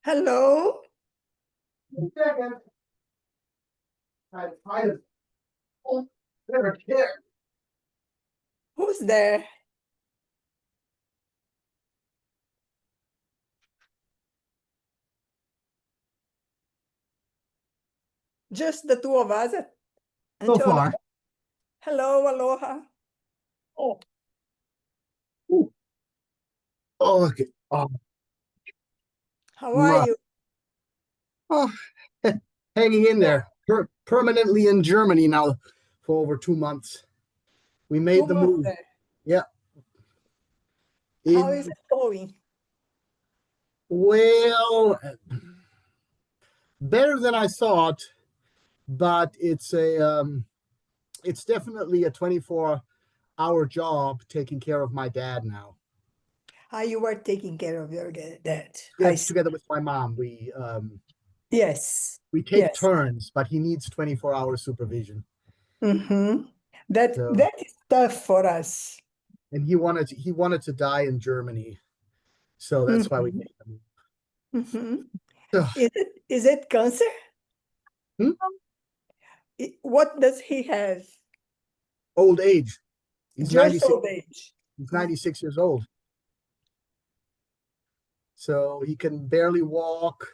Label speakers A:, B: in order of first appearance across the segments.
A: Hello.
B: Second. Never care.
A: Who's there? Just the two of us.
B: So far.
A: Hello, aloha.
B: Oh. Ooh. Oh, look at
A: How are you?
B: Oh, hanging in there. Permanently in Germany now for over 2 months. We made the move.
A: There.
B: Yeah.
A: How is it going?
B: Well, better than I thought, but it's definitely a 24-hour job taking care of my dad now.
A: How you were taking care of your dad?
B: Yeah, together with my mom.
A: Yes.
B: We take turns, but he needs 24-hour supervision.
A: That is tough for us.
B: And he wanted to die in Germany, so that's why we made him.
A: Is it cancer?
B: Hmm?
A: What does he have?
B: Old age. He's 96.
A: Old age.
B: He's 96 years old. So he can barely walk.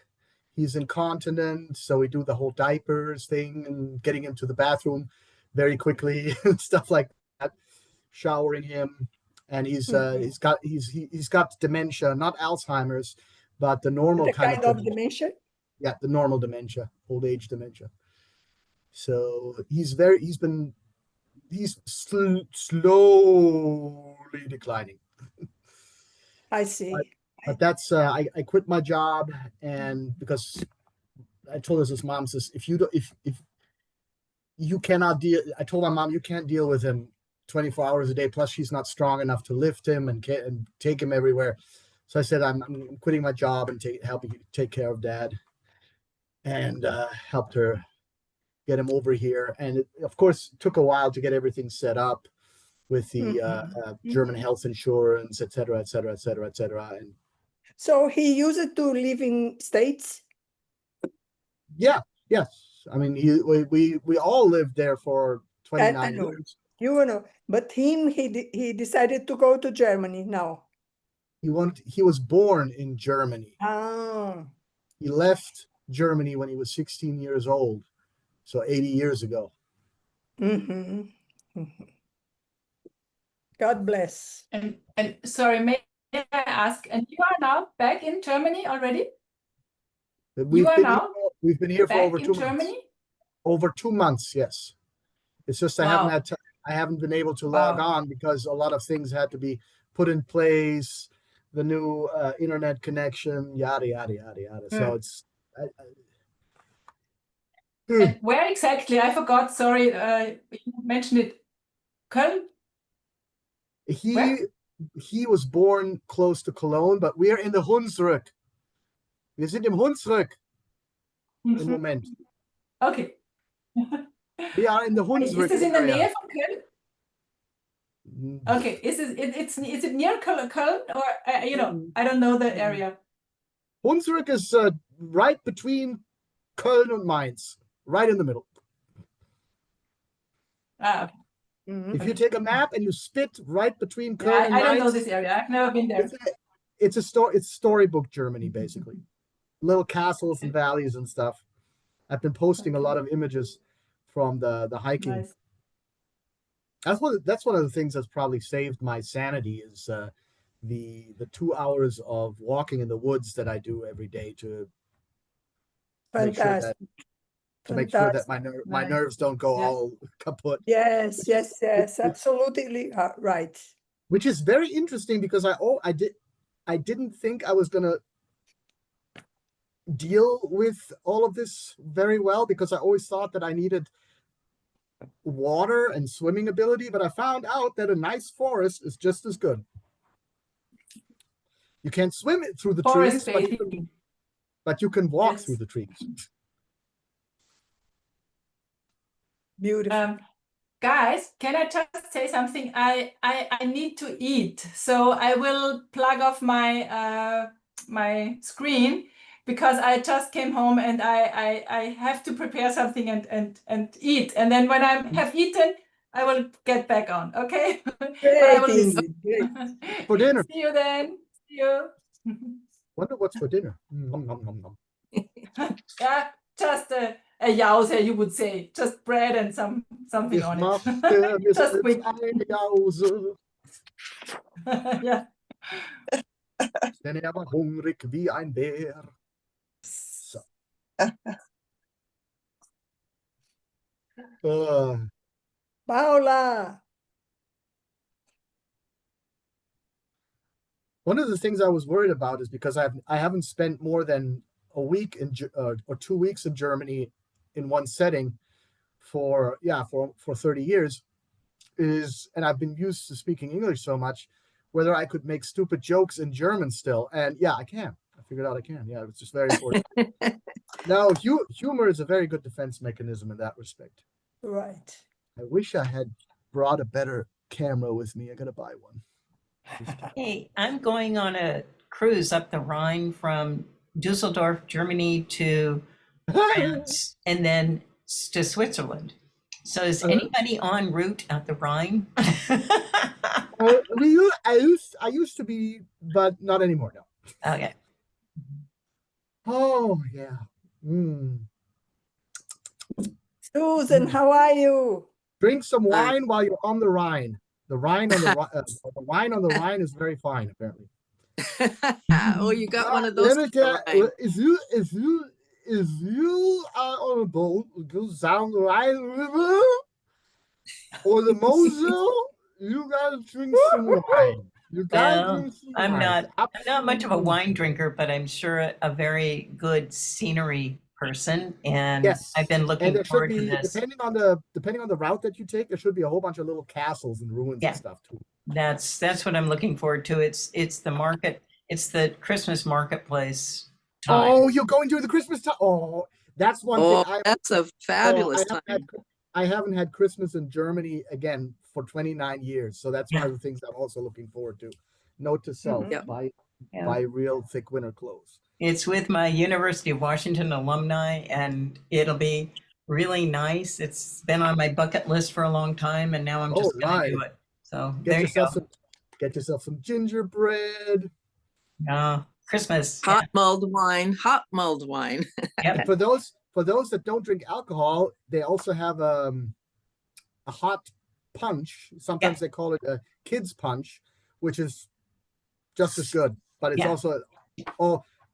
B: He's incontinent, so we do the whole diapers thing and getting him to the bathroom very quickly and stuff like that. Showering him, and he's got dementia, not Alzheimer's, but the normal kind of
A: dementia.
B: Yeah, the normal dementia, old age dementia. So he's slowly declining.
A: I see.
B: But that's I quit my job, and because I told his mom, says if you cannot deal, I told my mom you can't deal with him 24 hours a day. Plus, she's not strong enough to lift him and take him everywhere. So I said I'm quitting my job and helping you take care of Dad, and helped her get him over here. And it, of course, took a while to get everything set up with the German health insurance, et cetera, et cetera, et cetera, et cetera. And
A: so he used to live in States?
B: Yeah, yes. I mean, we all lived there for 29 years.
A: You know, but he decided to go to Germany now.
B: He was born in Germany.
A: Oh.
B: He left Germany when he was 16 years old, so 80 years ago.
A: God bless.
C: And sorry, may I ask, and you are now back in Germany already?
B: We've been here for over 2 months. Over 2 months, yes. It's just I haven't had time. I haven't been able to log on because a lot of things had to be put in place, the new internet connection, yada yada yada yada. So it's.
C: And where exactly? I forgot. Sorry, you mentioned it. Köln.
B: He was born close to Cologne, but we are in the Hunsrück. Wir sind im Hunsrück im Moment.
C: Okay.
B: We are in the Hunsrück.
C: Is this in the Nähe von Köln? Okay. Is it near Köln or I don't know the area.
B: Hunsrück is right between Köln and Mainz, right in the middle.
C: Okay.
B: If you take a map and you spit right between Köln and Mainz,
C: I don't know this area. I've never been there.
B: It's storybook Germany, basically. Little castles and valleys and stuff. I've been posting a lot of images from the hiking.
C: Nice.
B: That's one of the things that's probably saved my sanity is the 2 hours of walking in the woods that I do every day to make sure that my nerves don't go all kaput.
A: Yes, absolutely right.
B: Which is very interesting because I didn't think I was gonna deal with all of this very well because I always thought that I needed water and swimming ability, but I found out that a nice forest is just as good. You can't swim it through the trees, but you can walk
C: Yes.
B: through the trees.
A: Beautiful.
C: Guys, can I just say something? I need to eat, so I will plug off my my screen because I just came home and I have to prepare something and eat. And then when I have eaten, I will get back on. Okay? But I
A: Great,
C: will listen.
A: Ingrid. Great.
B: For dinner.
C: See you then. See you.
B: Wonder what's for dinner. Nom, nom, nom, nom.
C: Yeah, just a Jause, you would say. Just bread and something
B: Ich
C: on
B: mache
C: it.
B: mir
C: Just
B: selbst
C: quick.
B: eine Jause,
C: Yeah.
B: denn er war hungrig wie ein Bär. So.
A: Paula.
B: One of the things I was worried about is because I haven't spent more than a week or 2 weeks in Germany in one setting for 30 years and I've been used to speaking English so much, whether I could make stupid jokes in German still. And yeah, I can. I figured out I can. Yeah, it's just very important. Now, humor is a very good defense mechanism in that respect.
A: Right.
B: I wish I had brought a better camera with me. I gotta buy one.
D: Hey, I'm going on a cruise up the Rhine from Dusseldorf, Germany to France, and then to Switzerland. So is anybody en route at the Rhine?
B: I used to be, but not anymore. No.
D: Okay.
B: Oh yeah.
A: Susan, how are you?
B: Drink some wine while you're on the Rhine. The wine on the wine on the Rhine is very fine, apparently.
E: Oh, you got one of those.
B: Let me tell you, if you are on a boat, goes down the Rhine River or the Mosel, you gotta drink some wine. You gotta
D: Well,
B: drink some
D: I'm
B: wine.
D: not much of a wine drinker, but I'm sure a very good scenery person, and
B: Yes.
D: I've been
B: And
D: looking
B: there should
D: forward to
B: be,
D: this.
B: depending on the route that you take, there should be a whole bunch of little castles and ruins
D: Yeah.
B: and stuff too.
D: That's what I'm looking forward to. It's the market. It's the Christmas marketplace time.
B: Oh, you're going to the Christmas time. Oh, that's one thing.
E: That's a fabulous time.
B: I haven't had Christmas in Germany again for 29 years. So that's one of the things I'm also looking forward to. Note to self,
A: Mhm.
B: buy real thick winter clothes.
D: It's with my University of Washington alumni, and it'll be really nice. It's been on my bucket list for a long time, and now I'm just going to do it. So there you go.
B: Get yourself some gingerbread.
D: Christmas.
E: Hot mulled wine.
D: Yep.
B: And for those that don't drink alcohol, they also have a hot punch. Sometimes they call it a kids punch, which is just as good. But it's also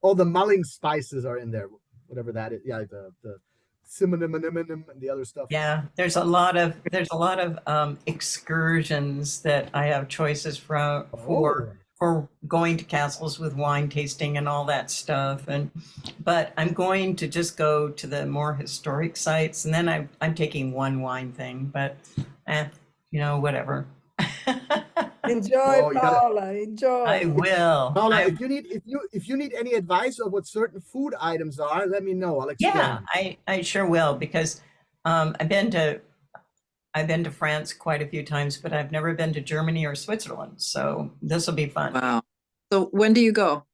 B: all the mulling spices are in there, whatever that is. Yeah, the cinnamon and the other stuff.
D: Yeah, there's a lot of excursions that I have choices for going to castles with wine tasting and all that stuff. But I'm going to just go to the more historic sites, and then I'm taking one wine thing. But whatever.
A: Enjoy, Paula. Enjoy.
D: I will.
B: Paula, if you need any advice on what certain food items are, let me know. I'll explain.
D: Yeah, I sure will, because I've been to France quite a few times, but I've never been to Germany or Switzerland. So this will be fun.
E: Wow. So when do you go?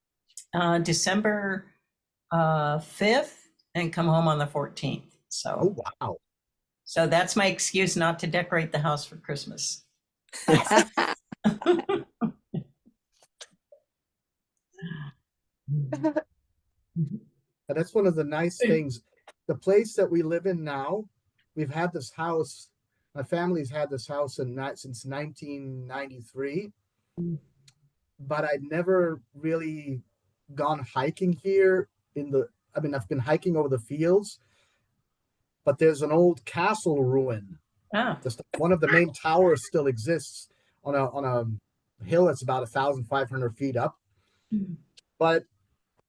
D: December 5th and come home on the 14th. So
B: wow.
D: So that's my excuse not to decorate the house for Christmas.
B: That's one of the nice things. The place that we live in now, we've had this house. My family's had this house since 1993, but I'd never really gone hiking here I've been hiking over the fields, but there's an old castle ruin. Just one of the main towers still exists on a hill that's about 1,500 feet up. But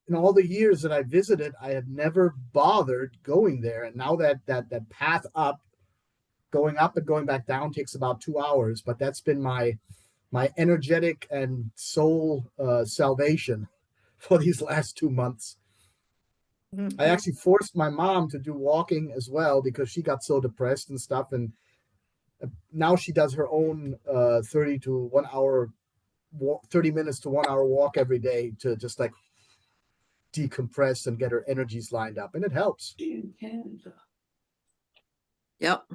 B: in all the years that I visited, I had never bothered going there. And now that path going up and going back down takes about 2 hours. But that's been my energetic and soul salvation for these last 2 months.
A: Mhm.
B: I actually forced my mom to do walking as well because she got so depressed and stuff. And now she does her own 30 to 1 hour walk, 30 minutes to 1 hour walk every day to just like decompress and get her energies lined up. And it helps.
F: In Canada.
E: Yep.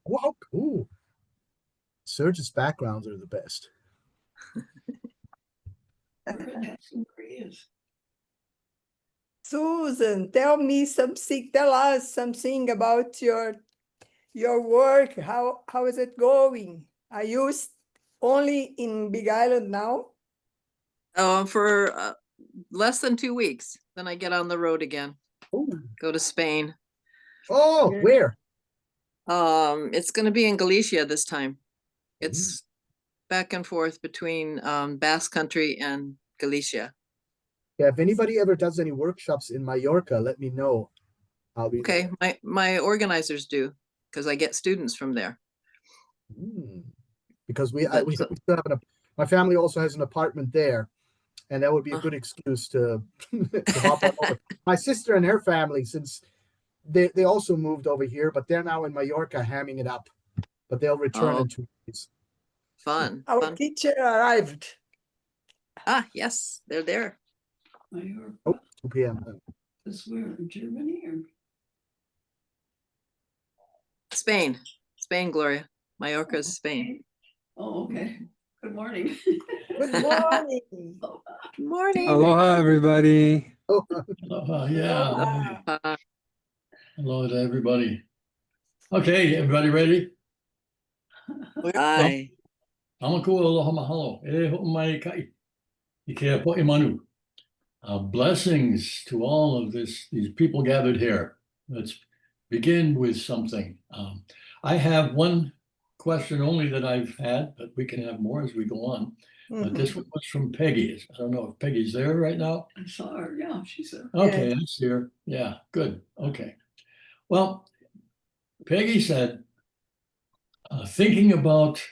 B: Wow. Ooh. Serge's backgrounds are the best.
A: Susan, tell us something about your work. How is it going? Are you only in Big Island now?
E: For less than 2 weeks, then I get on the road again.
B: Ooh.
E: Go to Spain.
B: Oh,
A: Yeah.
B: where?
E: It's going to be in Galicia this time. It's back and forth between Basque Country and Galicia.
B: Yeah, if anybody ever does any workshops in Mallorca, let me know. I'll be
E: Okay,
B: there.
E: my organizers do, because I get students from there.
B: Because we
E: But,
B: still have my family also has an apartment there, and that would be a good excuse to to hop on over. My sister and her family, since they also moved over here, but they're now in Mallorca hamming it up. But they'll return
E: Oh.
B: in 2 weeks.
E: Fun.
A: Our
E: Fun.
A: teacher arrived.
E: Ah, yes, they're there.
B: Oh, 2 p.m.
F: Is where in Germany or?
E: Spain. Spain, Gloria. Mallorca is Spain.
F: Oh, okay. Good morning.
A: Good morning.
E: Good morning.
G: Aloha, everybody.
B: Oh,
F: Yeah.
E: Uh,
H: Hello to everybody. Okay, everybody ready?
E: hi.
H: Amaku aloha mahalo. E ho'o mai kai. Ike po'i manu. Blessings to all of these people gathered here. Let's begin with something. I have one question only that I've had, but we can have more as we go on. But this one was from Peggy. I don't know if Peggy's there right now.
F: I saw her. Yeah, she's there.
H: Okay, that's here. Yeah, good. Okay. Well, Peggy said, thinking about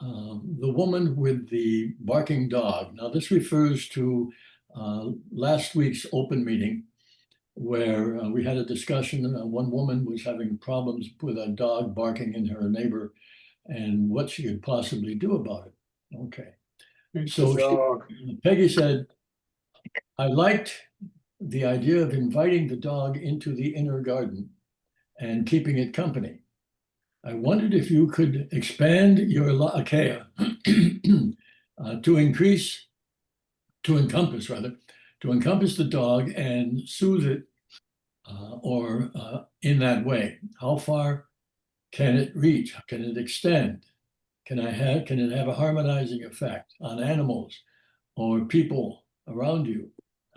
H: the woman with the barking dog. Now, this refers to last week's open meeting where we had a discussion. One woman was having problems with a dog barking in her neighbor and what she could possibly do about it. Okay. So Peggy said, I liked the idea of inviting the dog into the inner garden and keeping it company. I wondered if you could expand your la'akea to encompass the dog and soothe it or in that way. How far can it reach? Can it extend? Can it have a harmonizing effect on animals or people around you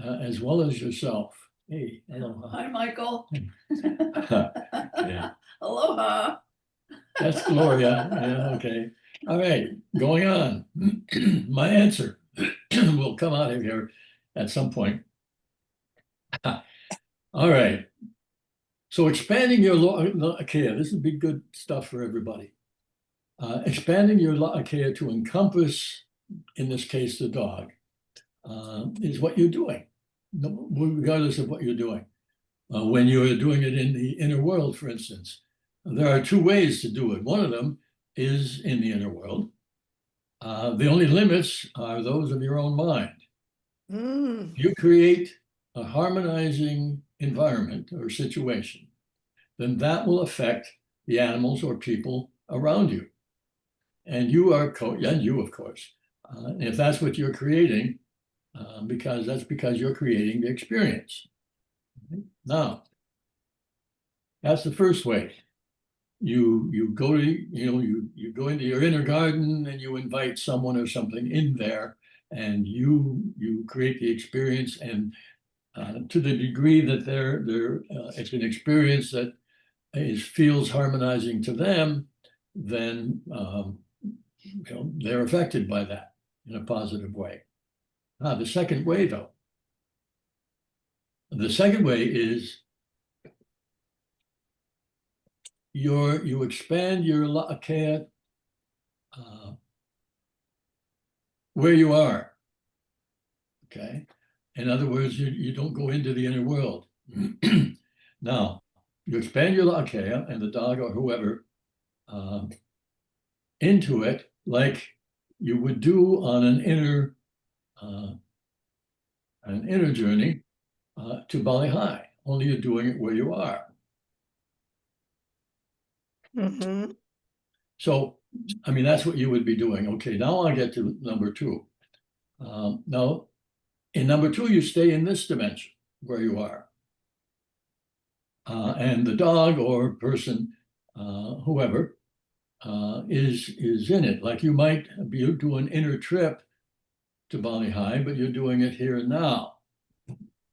H: as well as yourself? Hey, aloha.
F: Hi, Michael.
H: Yeah.
F: Aloha.
H: That's Gloria. Yeah, okay. All right, going on. My answer will come out of here at some point. All right. So expanding your la'akea, this would be good stuff for everybody. Expanding your la'akea to encompass, in this case, the dog, is what you're doing, regardless of what you're doing. When you're doing it in the inner world, for instance, there are two ways to do it. One of them is in the inner world. The only limits are those of your own mind. You create a harmonizing environment or situation, then that will affect the animals or people around you. And you are, and you, of course, if that's what you're creating, because you're creating the experience. Now, that's the first way. You go to, you go into your inner garden and you invite someone or something in there, and you create the experience, and to the degree that it's an experience that feels harmonizing to them, then they're affected by that in a positive way. The second way, though, is you expand your la'akea where you are. Okay. In other words, you don't go into the inner world. Now, you expand your Alakai and the dog or whoever into it like you would do on an inner journey to Bali High, only you're doing it where you are.
A: Mm-hmm.
H: So, I mean, that's what you would be doing. Okay, now I get to number 2. Now, in number 2, you stay in this dimension where you are. And the dog or person, whoever, is in it. Like you might be doing an inner trip to Bali High, but you're doing it here and now.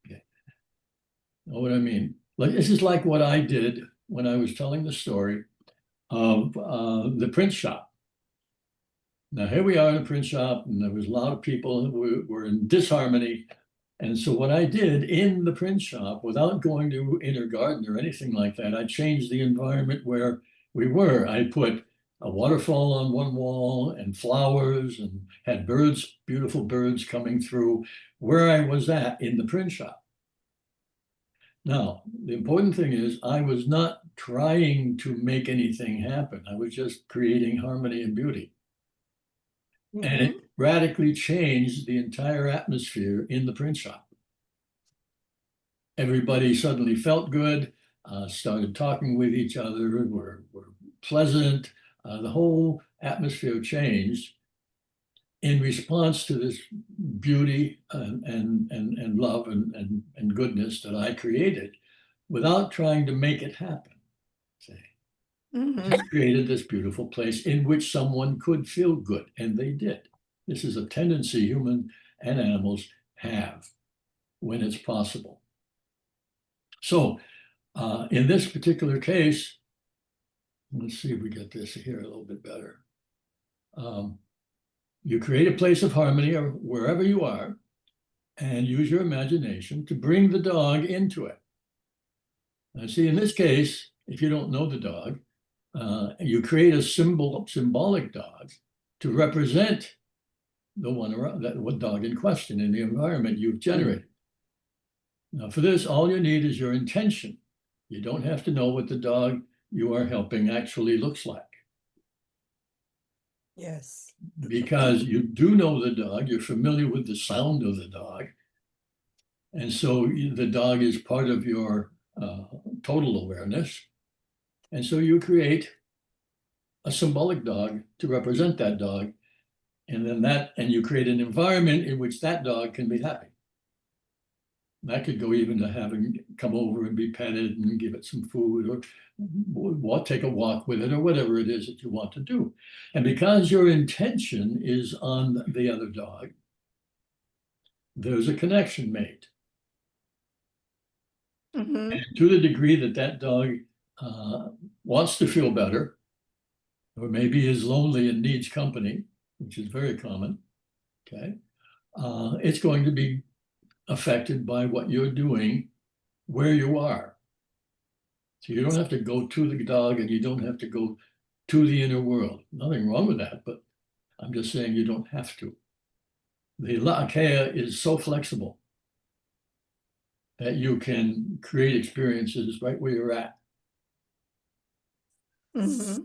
H: Okay. Know what I mean? Like this is like what I did when I was telling the story of the print shop. Now here we are in a print shop, and there was a lot of people who were in disharmony. And so what I did in the print shop, without going to Inner Garden or anything like that, I changed the environment where we were. I put a waterfall on one wall and flowers and had birds, beautiful birds coming through where I was at in the print shop. Now, the important thing is I was not trying to make anything happen. I was just creating harmony and beauty.
A: Mm-hmm.
H: And it radically changed the entire atmosphere in the print shop. Everybody suddenly felt good, started talking with each other, were pleasant. The whole atmosphere changed in response to this beauty and love and goodness that I created without trying to make it happen.
A: Mm-hmm.
H: I created this beautiful place in which someone could feel good, and they did. This is a tendency human and animals have when it's possible. So in this particular case, let's see if we get this here a little bit better. You create a place of harmony or wherever you are, and use your imagination to bring the dog into it. Now, see, in this case, if you don't know the dog, you create a symbolic dog to represent the one around that dog in question in the environment you've generated. Now, for this, all you need is your intention. You don't have to know what the dog you are helping actually looks like.
A: Yes.
H: Because you do know the dog, you're familiar with the sound of the dog. And so the dog is part of your total awareness. And so you create a symbolic dog to represent that dog. And then you create an environment in which that dog can be happy. That could go even to having come over and be petted and give it some food or take a walk with it or whatever it is that you want to do. And because your intention is on the other dog, there's a connection made.
A: Mm-hmm.
H: And to the degree that that dog wants to feel better, or maybe is lonely and needs company, which is very common, okay, it's going to be affected by what you're doing where you are. So you don't have to go to the dog and you don't have to go to the inner world. Nothing wrong with that, but I'm just saying you don't have to. The Alakai is so flexible that you can create experiences right where you're at.
A: Mm-hmm.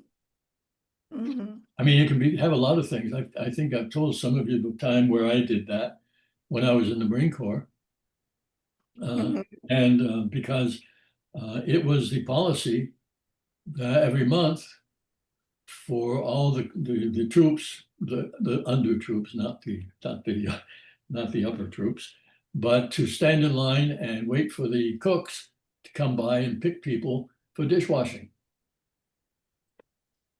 A: Mm-hmm.
H: I mean, it can have a lot of things. I think I've told some of you the time where I did that when I was in the Marine Corps.
A: Mm-hmm.
H: And because it was the policy that every month for all the troops, the under troops, not the upper troops, but to stand in line and wait for the cooks to come by and pick people for dishwashing.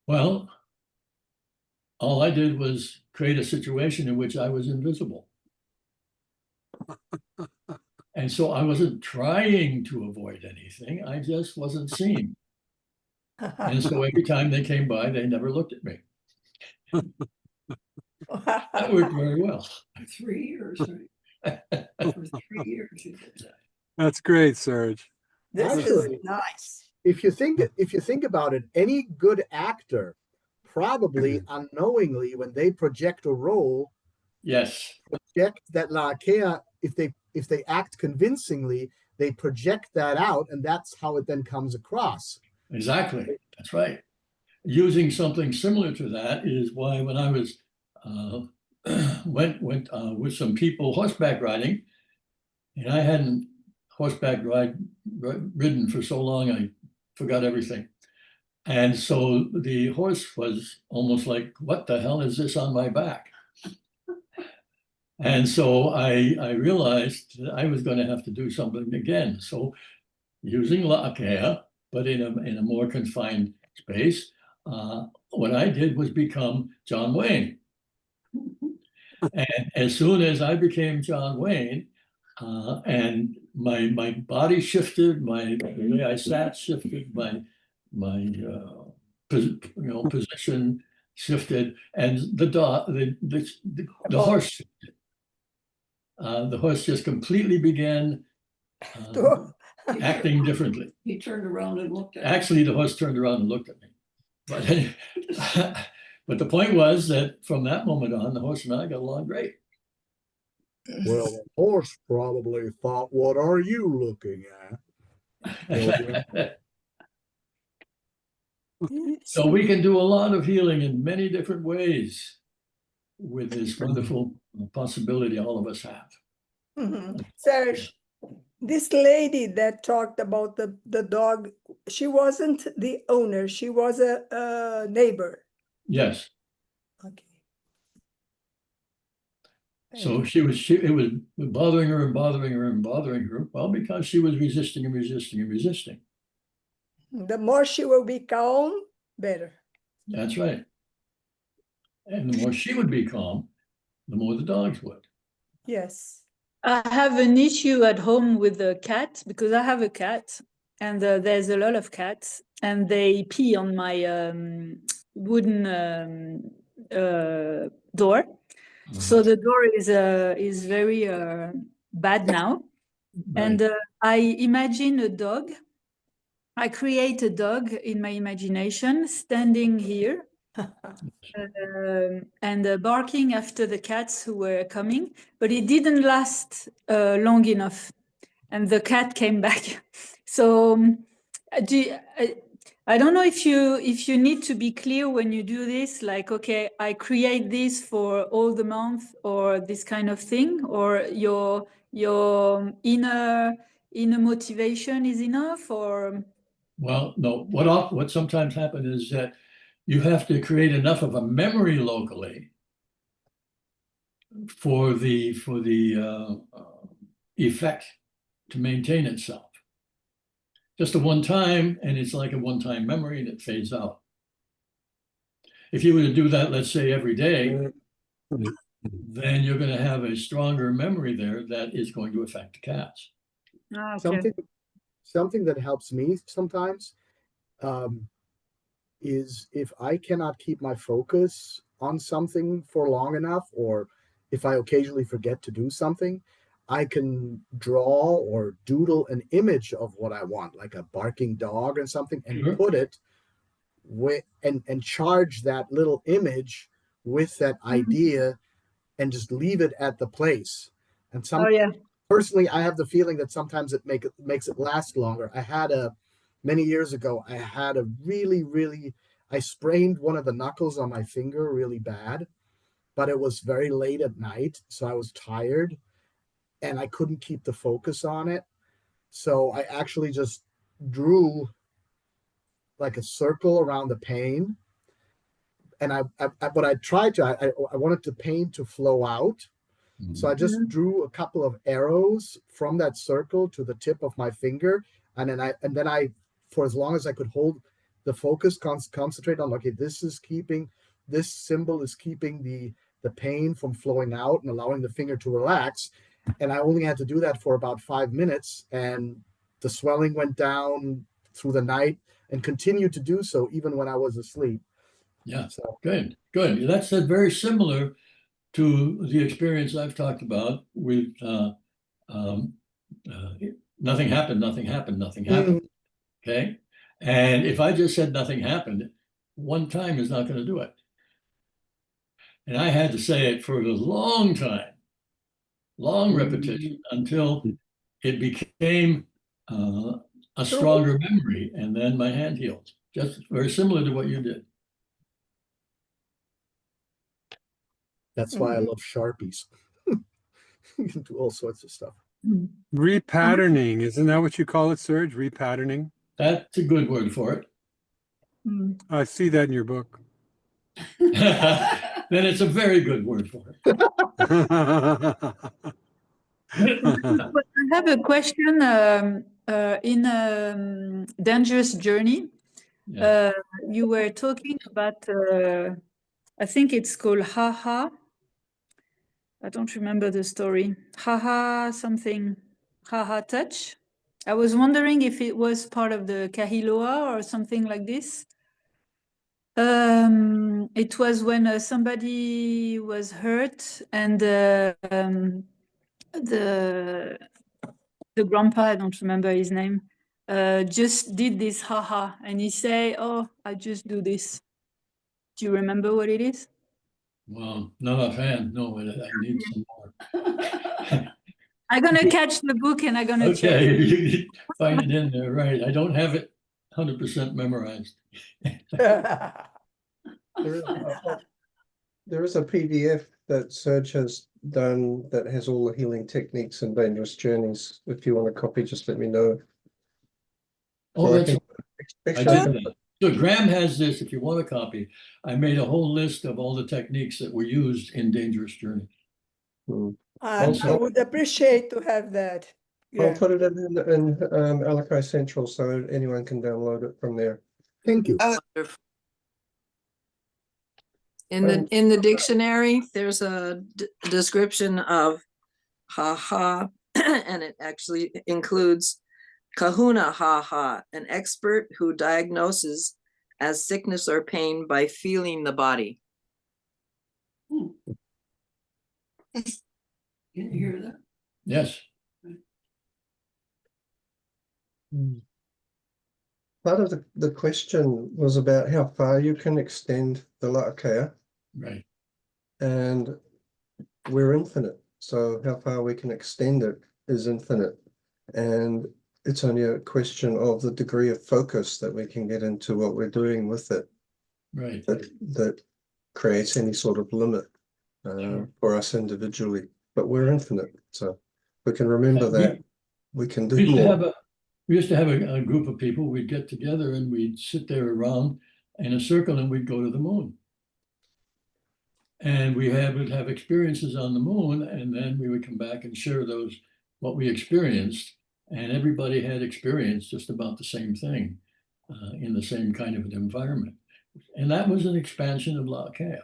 H: Well, all I did was create a situation in which I was invisible. And so I wasn't trying to avoid anything. I just wasn't seen. And so every time they came by, they never looked at me. That worked very well.
F: 3 years, right? For 3 years you did that.
G: That's great, Serge.
A: This
B: Actually,
A: is nice.
B: if you think about it, any good actor probably unknowingly, when they project a role,
H: Yes.
B: project that Lakea, if they act convincingly, they project that out, and that's how it then comes across.
H: Exactly. That's right. Using something similar to that is why when I was went with some people horseback riding, and I hadn't horseback ridden for so long, I forgot everything. And so the horse was almost like, what the hell is this on my back? And so I realized that I was going to have to do something again. So using Alakai, but in a more confined space, what I did was become John Wayne. And as soon as I became John Wayne, and my body shifted, the way I sat shifted, my position shifted, and the horse shifted. The horse just completely began acting differently.
F: He turned around and looked at me.
H: Actually, the horse turned around and looked at me. But the point was that from that moment on, the horse and I got along great.
B: Well, the horse probably thought, what are you looking at?
H: So we can do a lot of healing in many different ways with this wonderful possibility all of us have.
A: Serge, this lady that talked about the dog, she wasn't the owner, she was a neighbor.
H: Yes.
A: Okay.
H: So it was bothering her and bothering her and bothering her. Well, because she was resisting and resisting and resisting.
A: The more she will be calm, better.
H: That's right. And the more she would be calm, the more the dogs would.
A: Yes.
I: I have an issue at home with the cat because I have a cat and there's a lot of cats and they pee on my wooden door. So the door is very bad now.
H: Right.
I: And I imagine a dog. I create a dog in my imagination standing here and barking after the cats who were coming, but it didn't last long enough, and the cat came back. So I don't know if you need to be clear when you do this, like, okay, I create this for all the month or this kind of thing, or your inner motivation is enough, or
H: Well, no, what sometimes happens is that you have to create enough of a memory locally for the effect to maintain itself. Just a one time, and it's like a one-time memory and it fades out. If you were to do that, let's say every day, then you're going to have a stronger memory there that is going to affect the cats.
I: okay.
B: Something that helps me sometimes is if I cannot keep my focus on something for long enough, or if I occasionally forget to do something, I can draw or doodle an image of what I want, like a barking dog or something, and put it with and charge that little image with that idea and just leave it at the place. And personally, I have the feeling that sometimes it makes it last longer. Many years ago, I had a I sprained one of the knuckles on my finger really bad, but it was very late at night, so I was tired and I couldn't keep the focus on it. So I actually just drew like a circle around the pain. And I wanted the pain to flow out. So I just drew a couple of arrows from that circle to the tip of my finger. And then I, for as long as I could hold the focus, concentrate on, okay, this symbol is keeping the pain from flowing out and allowing the finger to relax. And I only had to do that for about 5 minutes, and the swelling went down through the night and continued to do so even when I was asleep.
H: Yeah, so good. That's very similar to the experience I've talked about with nothing happened. Okay. And if I just said nothing happened, one time is not going to do it. And I had to say it for a long time, long repetition, until it became a stronger memory, and then my hand healed. Just very similar to what you did.
B: That's why I love Sharpies. You can do all sorts of stuff.
G: Repatterning, isn't that what you call it, Serge? Repatterning?
H: That's a good word for it.
G: I see that in your book.
H: Then it's a very good word for it.
I: But I have a question in Dangerous Journey.
H: Yeah.
I: You were talking about, I think it's called Haha. I don't remember the story. Haha something, Haha touch. I was wondering if it was part of the Kahiloa or something like this. It was when somebody was hurt and the grandpa, I don't remember his name, just did this haha, and he say, "Oh, I just do this." Do you remember what it is?
H: Well, not offhand. No, I need some more.
I: I'm gonna catch the book and I'm gonna check.
H: Okay, you find it in there, right? I don't have it 100% memorized.
F: There is a PDF that Serge has done that has all the healing techniques and dangerous journeys. If you want a copy, just let me know.
H: Oh,
F: So I
H: that's,
F: can-
H: I
F: actually,
H: did that. So Graham has this, if you want a copy. I made a whole list of all the techniques that were used in Dangerous Journey.
A: I
H: Also-
A: would appreciate to have that.
F: I'll
A: Yeah.
F: put it in Alakai Central so anyone can download it from there.
B: Thank you.
E: Wonderful. In the dictionary, there's a description of ha, and it actually includes kahuna ha, an expert who diagnoses as sickness or pain by feeling the body.
F: Can you hear that?
H: Yes.
F: Part of the question was about how far you can extend the La'akea,
H: Right.
F: and we're infinite. So how far we can extend it is infinite. And it's only a question of the degree of focus that we can get into what we're doing with it
H: Right.
F: that creates any sort of limit for us individually. But we're infinite. So we can remember that we can do more.
H: We used to have a group of people. We'd get together and we'd sit there around in a circle and we'd go to the moon. And we would have experiences on the moon, and then we would come back and share those, what we experienced. And everybody had experienced just about the same thing in the same kind of an environment. And that was an expansion of La'akea.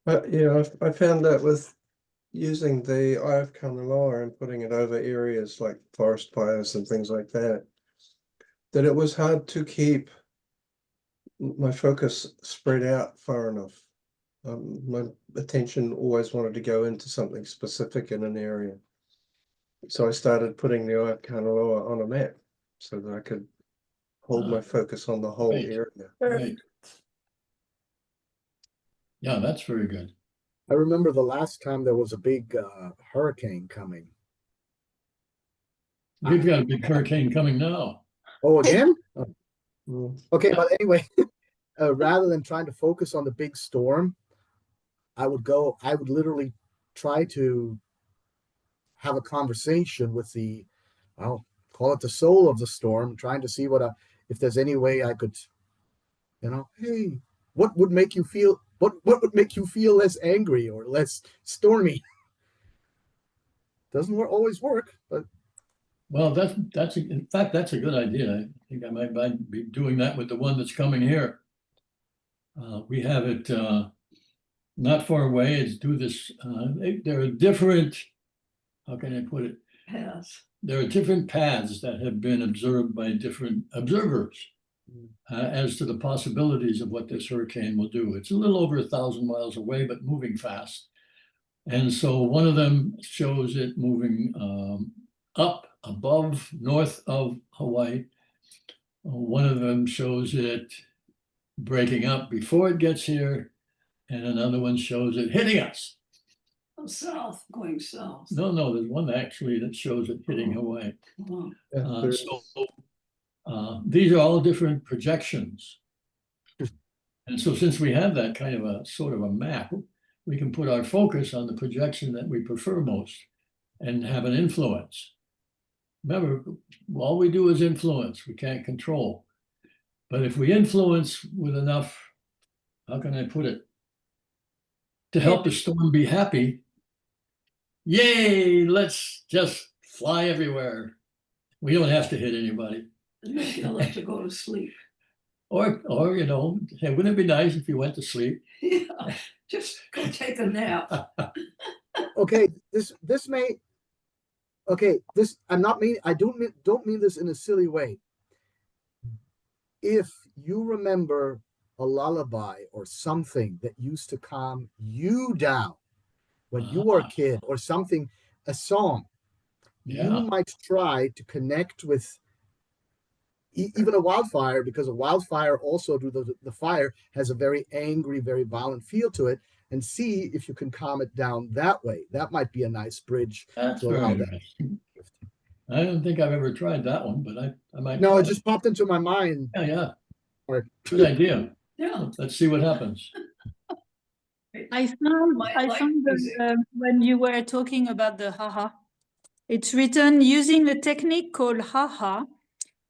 F: But yeah, I found that with using the Eye of Kanaloa and putting it over areas like forest fires and things like that, that it was hard to keep my focus spread out far enough. My attention always wanted to go into something specific in an area. So I started putting the Eye of Kanaloa on a map so that I could hold my focus on the whole area.
H: Right. Yeah, that's very good.
B: I remember the last time there was a big hurricane coming.
H: We've got a big hurricane coming now.
B: Oh, again?
F: Mm.
B: Okay, but anyway, rather than trying to focus on the big storm, I would literally try to have a conversation with I'll call it the soul of the storm, trying to see if there's any way I could, hey, what would make you feel, what would make you feel less angry or less stormy? Doesn't always work, but.
H: Well, in fact, that's a good idea. I think I might be doing that with the one that's coming here. We have it not far away. It's do this. There are different, how can I put it?
F: Paths.
H: There are different paths that have been observed by different observers as to the possibilities of what this hurricane will do. It's a little over 1,000 miles away, but moving fast. And so one of them shows it moving up above north of Hawaii. One of them shows it breaking up before it gets here, and another one shows it hitting us.
J: South, going south.
H: No, there's one actually that shows it hitting Hawaii.
F: Yeah, there
H: So
F: is.
H: these are all different projections. And so since we have that kind of a sort of a map, we can put our focus on the projection that we prefer most and have an influence. Remember, all we do is influence, we can't control. But if we influence with enough, how can I put it? To help the storm be happy, yay, let's just fly everywhere. We don't have to hit anybody.
J: Make you like to go to sleep.
H: Or you know, hey, wouldn't it be nice if you went to sleep?
J: Yeah, just go take a nap.
B: Okay, this may. Okay, this I'm not mean. I don't mean this in a silly way. If you remember a lullaby or something that used to calm you down when you were a kid, or something, a song, you might try to connect with even a wildfire, because a wildfire also, the fire has a very angry, very violent feel to it, and see if you can calm it down that way. That might be a nice bridge
H: That's
B: to
H: very
B: allow that.
H: interesting. I don't think I've ever tried that one, but I might.
B: No, it just popped into my mind.
H: Yeah.
B: Or,
H: good idea.
J: Yeah.
H: Let's see what happens.
I: I found that when you were talking about the haha, it's written using a technique called haha.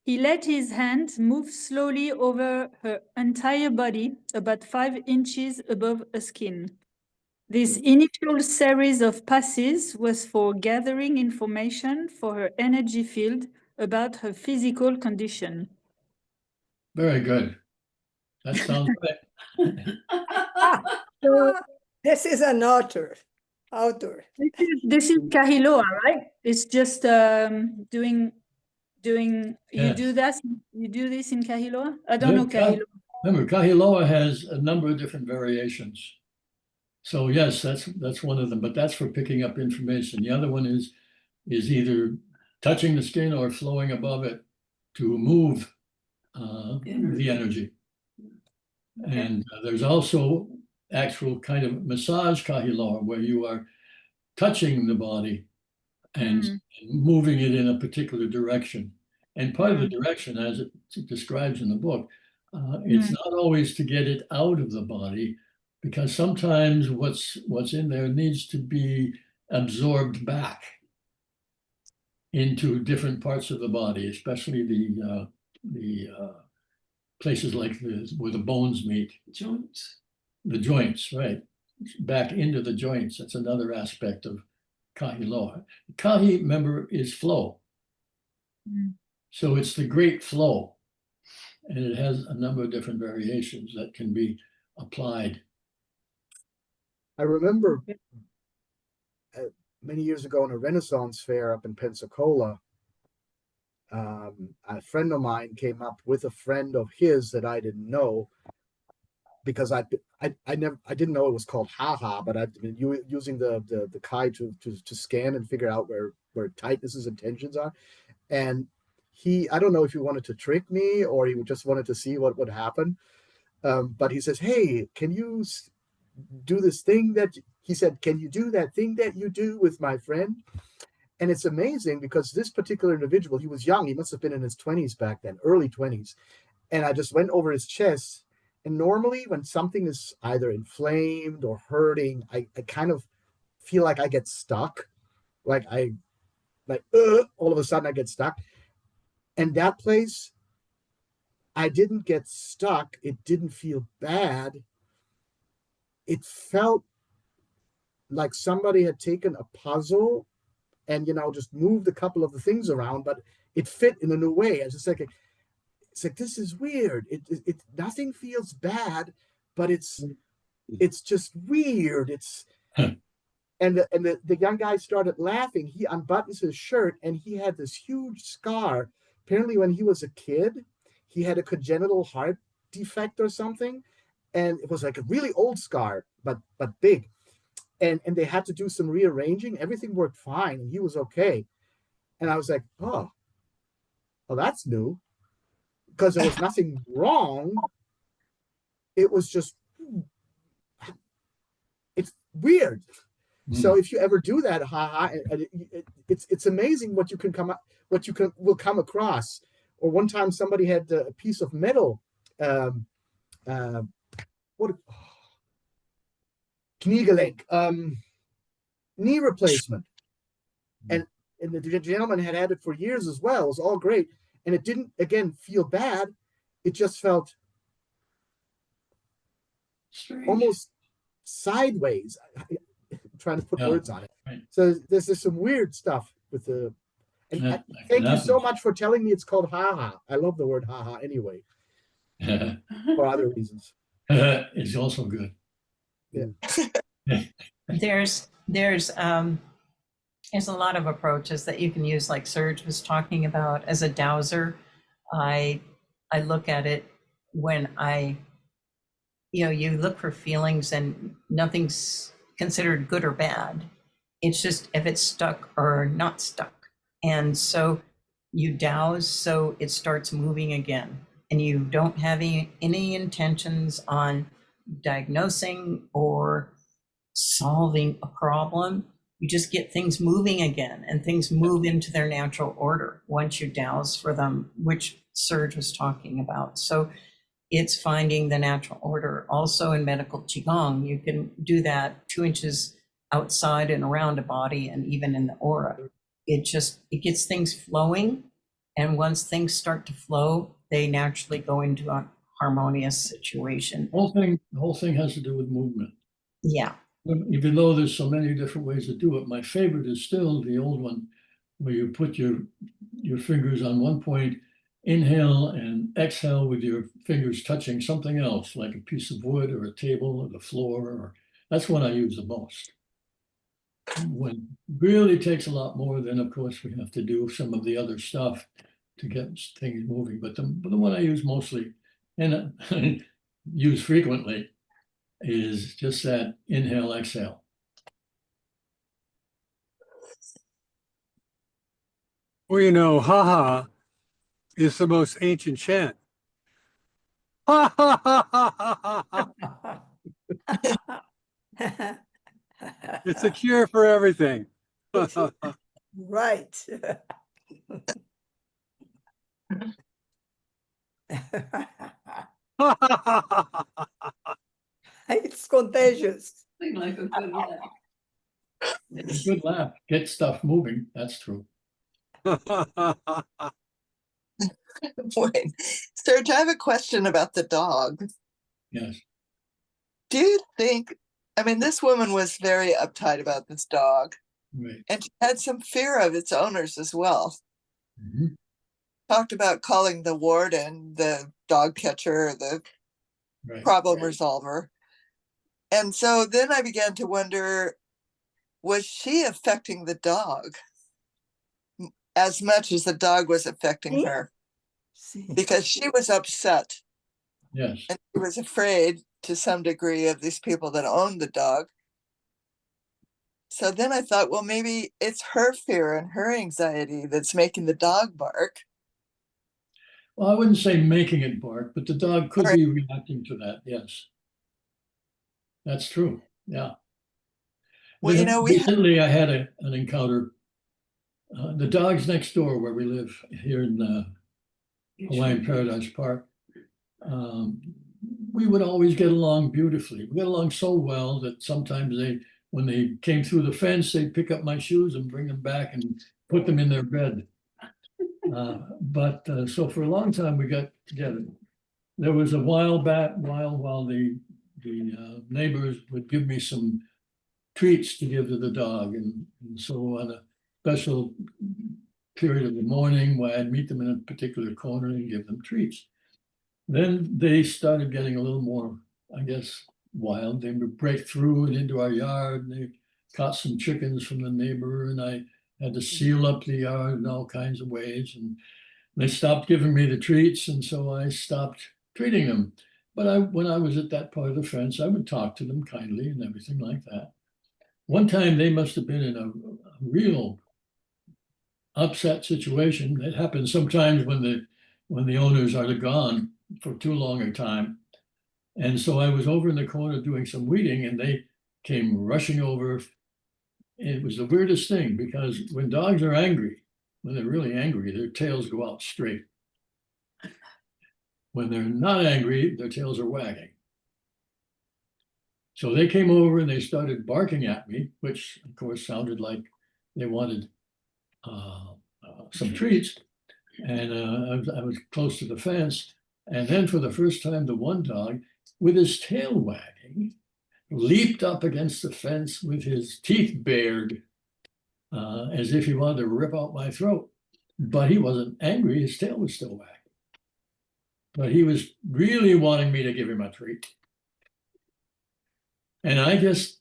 I: He let his hand move slowly over her entire body, about 5 inches above her skin. This initial series of passes was for gathering information for her energy field about her physical condition.
H: Very good. That sounds right.
A: So this is an author.
I: This is Kahiloa, right? It's just doing. You do that. You do this in Kahiloa. I don't know Kahiloa.
H: Remember, Kahiloa has a number of different variations. So yes, that's one of them, but that's for picking up information. The other one is either touching the skin or flowing above it to move the energy. Okay. And there's also actual kind of massage kahiloa where you are touching the body and moving it in a particular direction. And part of the direction, as it describes in the book, it's not always to get it out of the body, because sometimes what's in there needs to be absorbed back into different parts of the body, especially the places like where the bones meet.
J: Joints.
H: The joints, right. Back into the joints. That's another aspect of kahiloa. Kahi, remember, is flow. So it's the great flow. And it has a number of different variations that can be applied.
B: I remember many years ago in a Renaissance fair up in Pensacola, a friend of mine came up with a friend of his that I didn't know, because I didn't know it was called haha, but I've been using the Kai to scan and figure out where tightnesses and tensions are. And I don't know if he wanted to trick me or he just wanted to see what would happen. But he says, hey, can you do this thing he said, can you do that thing that you do with my friend? And it's amazing because this particular individual, he was young. He must have been in his 20s back then, early 20s. And I just went over his chest. And normally when something is either inflamed or hurting, I kind of feel like I get stuck. All of a sudden I get stuck. And that place, I didn't get stuck. It didn't feel bad. It felt like somebody had taken a puzzle and, just moved a couple of the things around, but it fit in a new way. It's just like, this is weird. It nothing feels bad, but it's just weird. And the young guy started laughing. He unbuttons his shirt and he had this huge scar. Apparently when he was a kid, he had a congenital heart defect or something. And it was like a really old scar, but big. And they had to do some rearranging. Everything worked fine and he was okay. And I was like, oh, well, that's new. Because there was nothing wrong. It was just, it's weird. So if you ever do that, it's amazing what you can will come across. Or one time somebody had a piece of metal, what kniegelenk, knee replacement, and the gentleman had it for years as well. It was all great, and it didn't again feel bad. It just felt
H: Strange.
B: almost sideways. I'm trying to put words on it.
H: Right.
B: So there's some weird stuff with the. And
H: That
B: thank
H: can
B: you so
H: happen.
B: much for telling me it's called haha. I love the word haha anyway, for other reasons.
H: It's also good.
B: Yeah.
D: There's a lot of approaches that you can use, like Serge was talking about. As a dowser, I look at it when you look for feelings and nothing's considered good or bad. It's just if it's stuck or not stuck. And so you douse so it starts moving again. And you don't have any intentions on diagnosing or solving a problem. You just get things moving again, and things move into their natural order once you douse for them, which Serge was talking about. So it's finding the natural order. Also in medical Qigong, you can do that 2 inches outside and around a body, and even in the aura. It gets things flowing. And once things start to flow, they naturally go into a harmonious situation.
H: The whole thing has to do with movement.
D: Yeah.
H: Even though there's so many different ways to do it, my favorite is still the old one, where you put your fingers on one point, inhale and exhale with your fingers touching something else, like a piece of wood or a table or the floor. That's what I use the most. When it really takes a lot more, then of course we have to do some of the other stuff to get things moving. But the one I use mostly and use frequently is just that inhale, exhale.
G: Well, haha is the most ancient chant. Ha ha ha ha ha ha. It's a cure for everything.
A: Right. It's contagious.
J: Like a good laugh.
H: A good laugh gets stuff moving. That's true.
K: Wait, Serge, I have a question about the dog.
H: Yes.
K: Do you think, this woman was very uptight about this dog,
H: Right.
K: and she had some fear of its owners as well.
H: Mhm.
K: Talked about calling the warden the dog catcher, the
H: Right.
K: problem resolver. And so then I began to wonder, was she affecting the dog as much as the dog was affecting her? Because she was upset.
H: Yes.
K: And she was afraid to some degree of these people that owned the dog. So then I thought, well, maybe it's her fear and her anxiety that's making the dog bark.
H: Well, I wouldn't say making it bark, but the dog could be reacting to that. Yes. That's true. Yeah.
K: Well,
H: recently I had an encounter. The dogs next door where we live here in Hawaiian Paradise Park, we would always get along beautifully. We got along so well that sometimes when they came through the fence, they'd pick up my shoes and bring them back and put them in their bed. So for a long time we got together. There was a while while the neighbors would give me some treats to give to the dog, and so on a special period of the morning where I'd meet them in a particular corner and give them treats. Then they started getting a little more, I guess, wild. They would break through and into our yard, and they caught some chickens from the neighbor, and I had to seal up the yard in all kinds of ways. And they stopped giving me the treats, and so I stopped treating them. But when I was at that part of the fence, I would talk to them kindly and everything like that. One time they must have been in a real upset situation. It happens sometimes when the owners are gone for too long a time. And so I was over in the corner doing some weeding, and they came rushing over it was the weirdest thing because when dogs are angry, when they're really angry, their tails go out straight. When they're not angry, their tails are wagging. So they came over and they started barking at me, which of course sounded like they wanted some treats. And I was close to the fence. And then for the first time, the one dog, with his tail wagging, leaped up against the fence with his teeth bared, as if he wanted to rip out my throat. But he wasn't angry, his tail was still wagging. But he was really wanting me to give him a treat. And I just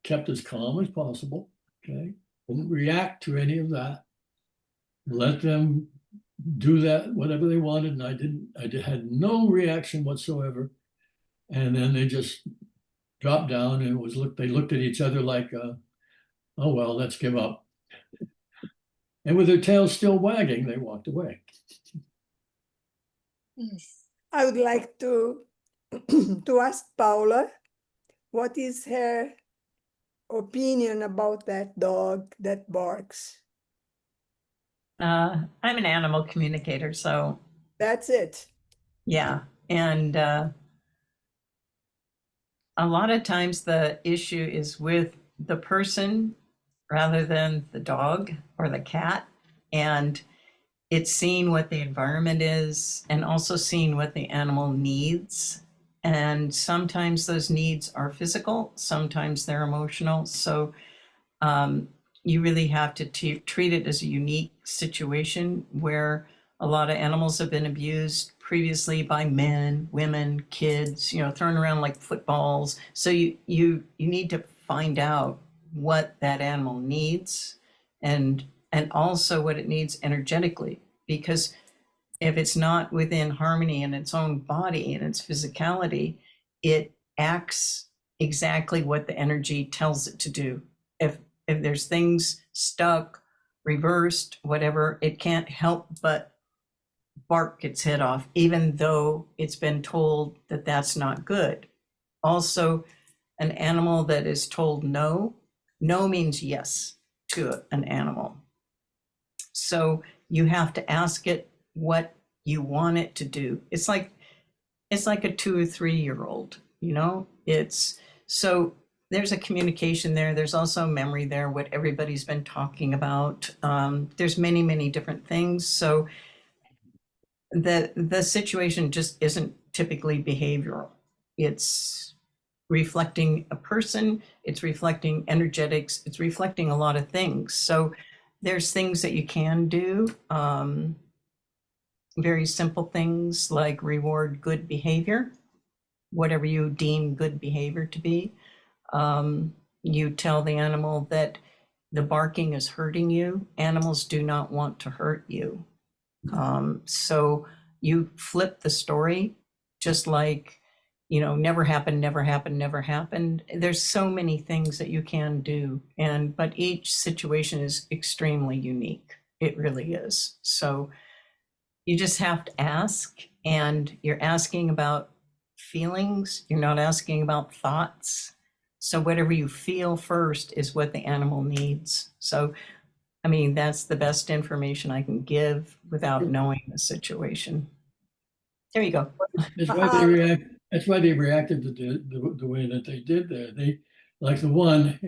H: kept as calm as possible, okay? Didn't react to any of that. Let them do that, whatever they wanted, and I had no reaction whatsoever. And then they just dropped down and they looked at each other like, oh, well, let's give up. And with their tails still wagging, they walked away.
A: I would like to to ask Paula, what is her opinion about that dog that barks?
D: I'm an animal communicator, so
A: That's it.
D: yeah. And a lot of times the issue is with the person rather than the dog or the cat. And it's seeing what the environment is and also seeing what the animal needs. And sometimes those needs are physical, sometimes they're emotional. So you really have to treat it as a unique situation where a lot of animals have been abused previously by men, women, kids, thrown around like footballs. So you need to find out what that animal needs and also what it needs energetically, because if it's not within harmony in its own body and its physicality, it acts exactly what the energy tells it to do. If there's things stuck, reversed, whatever, it can't help but bark its head off, even though it's been told that that's not good. Also, an animal that is told no means yes to an animal. So you have to ask it what you want it to do. It's like a 2 or 3 year old, it's so there's a communication there. There's also memory there, what everybody's been talking about. There's many, many different things. So the situation just isn't typically behavioral. It's reflecting a person, it's reflecting energetics, it's reflecting a lot of things. So there's things that you can do, very simple things like reward good behavior, whatever you deem good behavior to be. You tell the animal that the barking is hurting you. Animals do not want to hurt you. So you flip the story, just like, never happened, never happened, never happened. There's so many things that you can do, but each situation is extremely unique. It really is. So you just have to ask, and you're asking about feelings. You're not asking about thoughts. So whatever you feel first is what the animal needs. So, that's the best information I can give without knowing the situation. There you go.
H: That's why they reacted the way that they did there. They, like the one,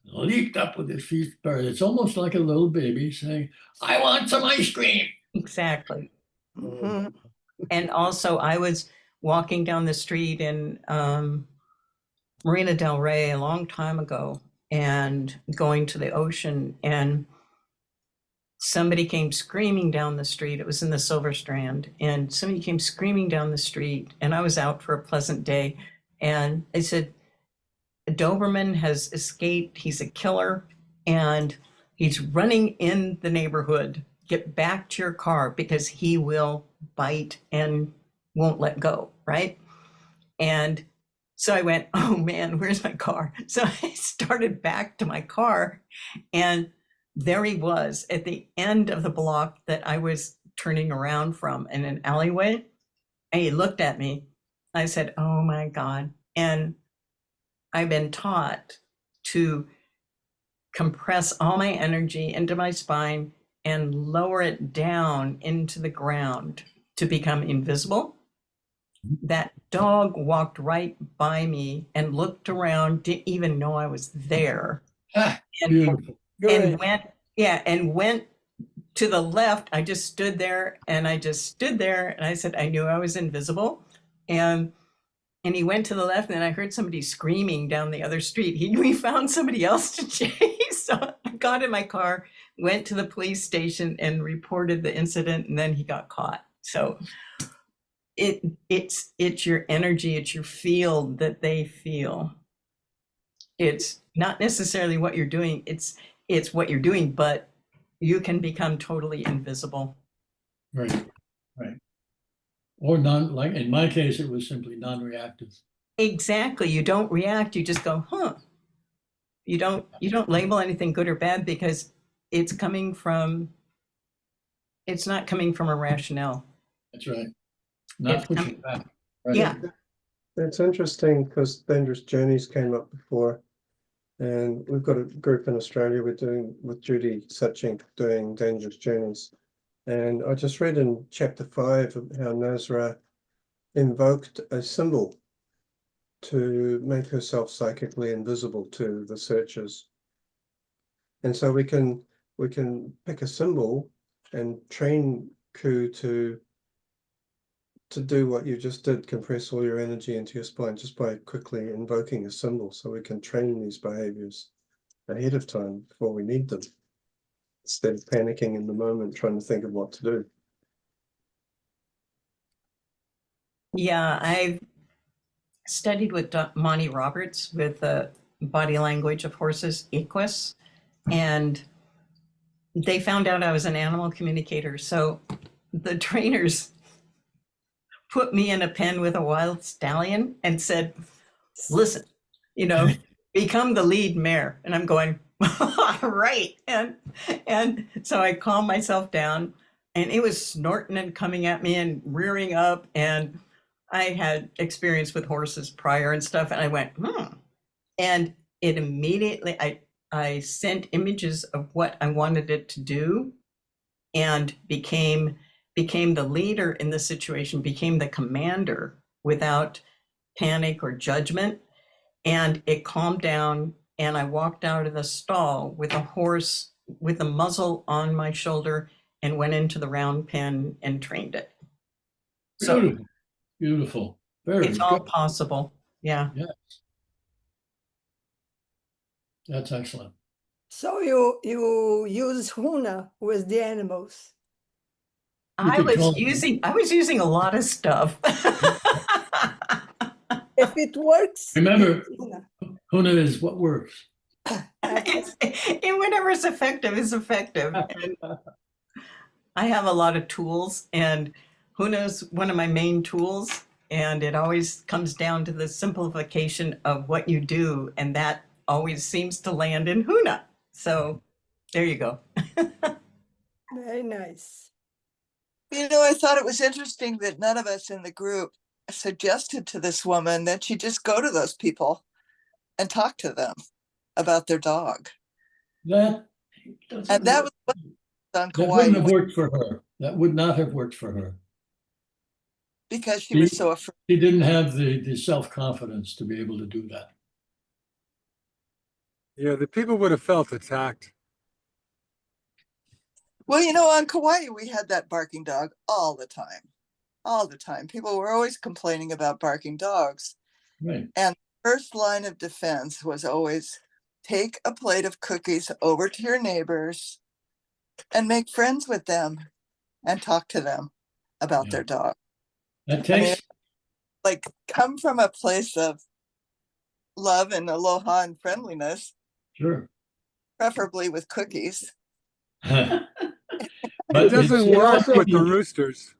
H: leaped up with his feet spread. It's almost like a little baby saying, "I want some ice cream."
D: Exactly.
A: Mm-hmm.
D: And also, I was walking down the street in Marina del Rey a long time ago and going to the ocean, and somebody came screaming down the street. It was in the Silver Strand, and somebody came screaming down the street, and I was out for a pleasant day, and they said, "A Doberman has escaped. He's a killer, and he's running in the neighborhood. Get back to your car because he will bite and won't let go," right? And so I went, "Oh man, where's my car?" So I started back to my car, and there he was at the end of the block that I was turning around from in an alleyway. And he looked at me. I said, "Oh my God." And I've been taught to compress all my energy into my spine and lower it down into the ground to become invisible. That dog walked right by me and looked around, didn't even know I was there.
H: Beautiful.
D: And went to the left. I just stood there and I said, I knew I was invisible. And he went to the left, and then I heard somebody screaming down the other street. We found somebody else to chase. So I got in my car, went to the police station and reported the incident, and then he got caught. So it's your energy, it's your field that they feel. It's not necessarily what you're doing, it's what you're doing, but you can become totally invisible.
H: Right. Or like in my case, it was simply non-reactive.
D: Exactly. You don't react, you just go, huh. You don't label anything good or bad because it's not coming from a rationale.
H: That's right. Not pushing back. Right?
D: Yeah.
F: It's interesting because Dangerous Journeys came up before, and we've got a group in Australia we're doing with Judy Sutchink doing Dangerous Journeys. And I just read in chapter 5 of how Nazra invoked a symbol to make herself psychically invisible to the searchers. And so we can pick a symbol and train Ku to do what you just did, compress all your energy into your spine just by quickly invoking a symbol, so we can train these behaviors ahead of time before we need them, instead of panicking in the moment trying to think of what to do.
D: Yeah, I've studied with Monty Roberts with the body language of horses, Equus, and they found out I was an animal communicator. So the trainers put me in a pen with a wild stallion and said, listen, become the lead mare. And I'm going, right. And so I calmed myself down, and it was snorting and coming at me and rearing up. And I had experience with horses prior and stuff. And I went, And it immediately, I sent images of what I wanted it to do, and became the leader in the situation, became the commander without panic or judgment. And it calmed down, and I walked out of the stall with a horse with the muzzle on my shoulder and went into the round pen and trained it. So
H: Beautiful. Very
D: it's
H: good.
D: all possible. Yeah.
H: Yes. That's excellent.
A: So you use Huna with the animals.
D: I was using a lot of stuff.
A: If it works,
H: Remember,
A: Huna.
H: Huna is what works.
D: And whatever's effective is effective. And I have a lot of tools, and Huna's one of my main tools. And it always comes down to the simplification of what you do, and that always seems to land in Huna. So there you go.
A: Very nice.
K: I thought it was interesting that none of us in the group suggested to this woman that she just go to those people and talk to them about their dog.
H: That
K: was on Kauai.
H: That wouldn't have worked for her. That would not have worked for her.
K: Because she was so afraid.
H: She didn't have the self-confidence to be able to do that.
G: Yeah, the people would have felt attacked.
K: Well, on Kauai, we had that barking dog all the time. All the time. People were always complaining about barking dogs.
H: Right.
K: And the first line of defense was always take a plate of cookies over to your neighbors and make friends with them and talk to them about their dog.
H: That takes
K: come from a place of love and aloha and friendliness.
H: Sure.
K: Preferably with cookies.
G: But it doesn't work with the roosters.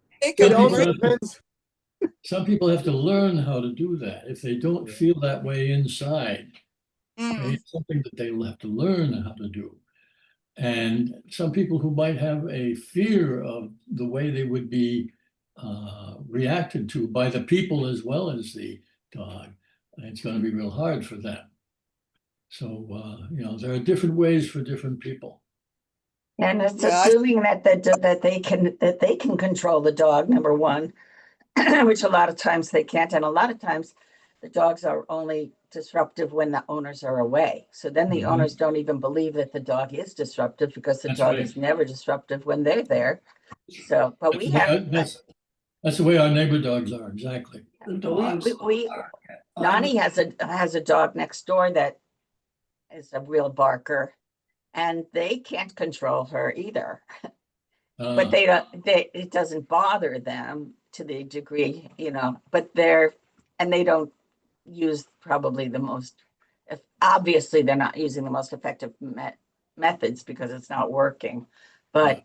H: Some people have to learn how to do that. If they don't feel that way inside, it's something that they'll have to learn how to do. And some people who might have a fear of the way they would be reacted to by the people as well as the dog, it's going to be real hard for them. So, you know, there are different ways for different people.
L: And it's
K: Yeah,
L: assuming that they can control the dog, number one, which a lot of times they can't. And a lot of times the dogs are only disruptive when the owners are away. So then the
H: Mhm.
L: owners don't even believe that the dog is disruptive because the
H: That's
L: dog
H: right.
L: is never disruptive when they're there. So, but
H: That's
L: we
H: the way
L: have,
H: that's the way our neighbor dogs are, exactly.
J: The
L: we,
J: dogs
L: we,
J: are.
L: Nani has a dog next door that is a real barker, and they can't control her either. But
H: Uh,
L: they don't, it doesn't bother them to the degree, you know, but they don't use probably the most, obviously they're not using the most effective methods because it's not working. But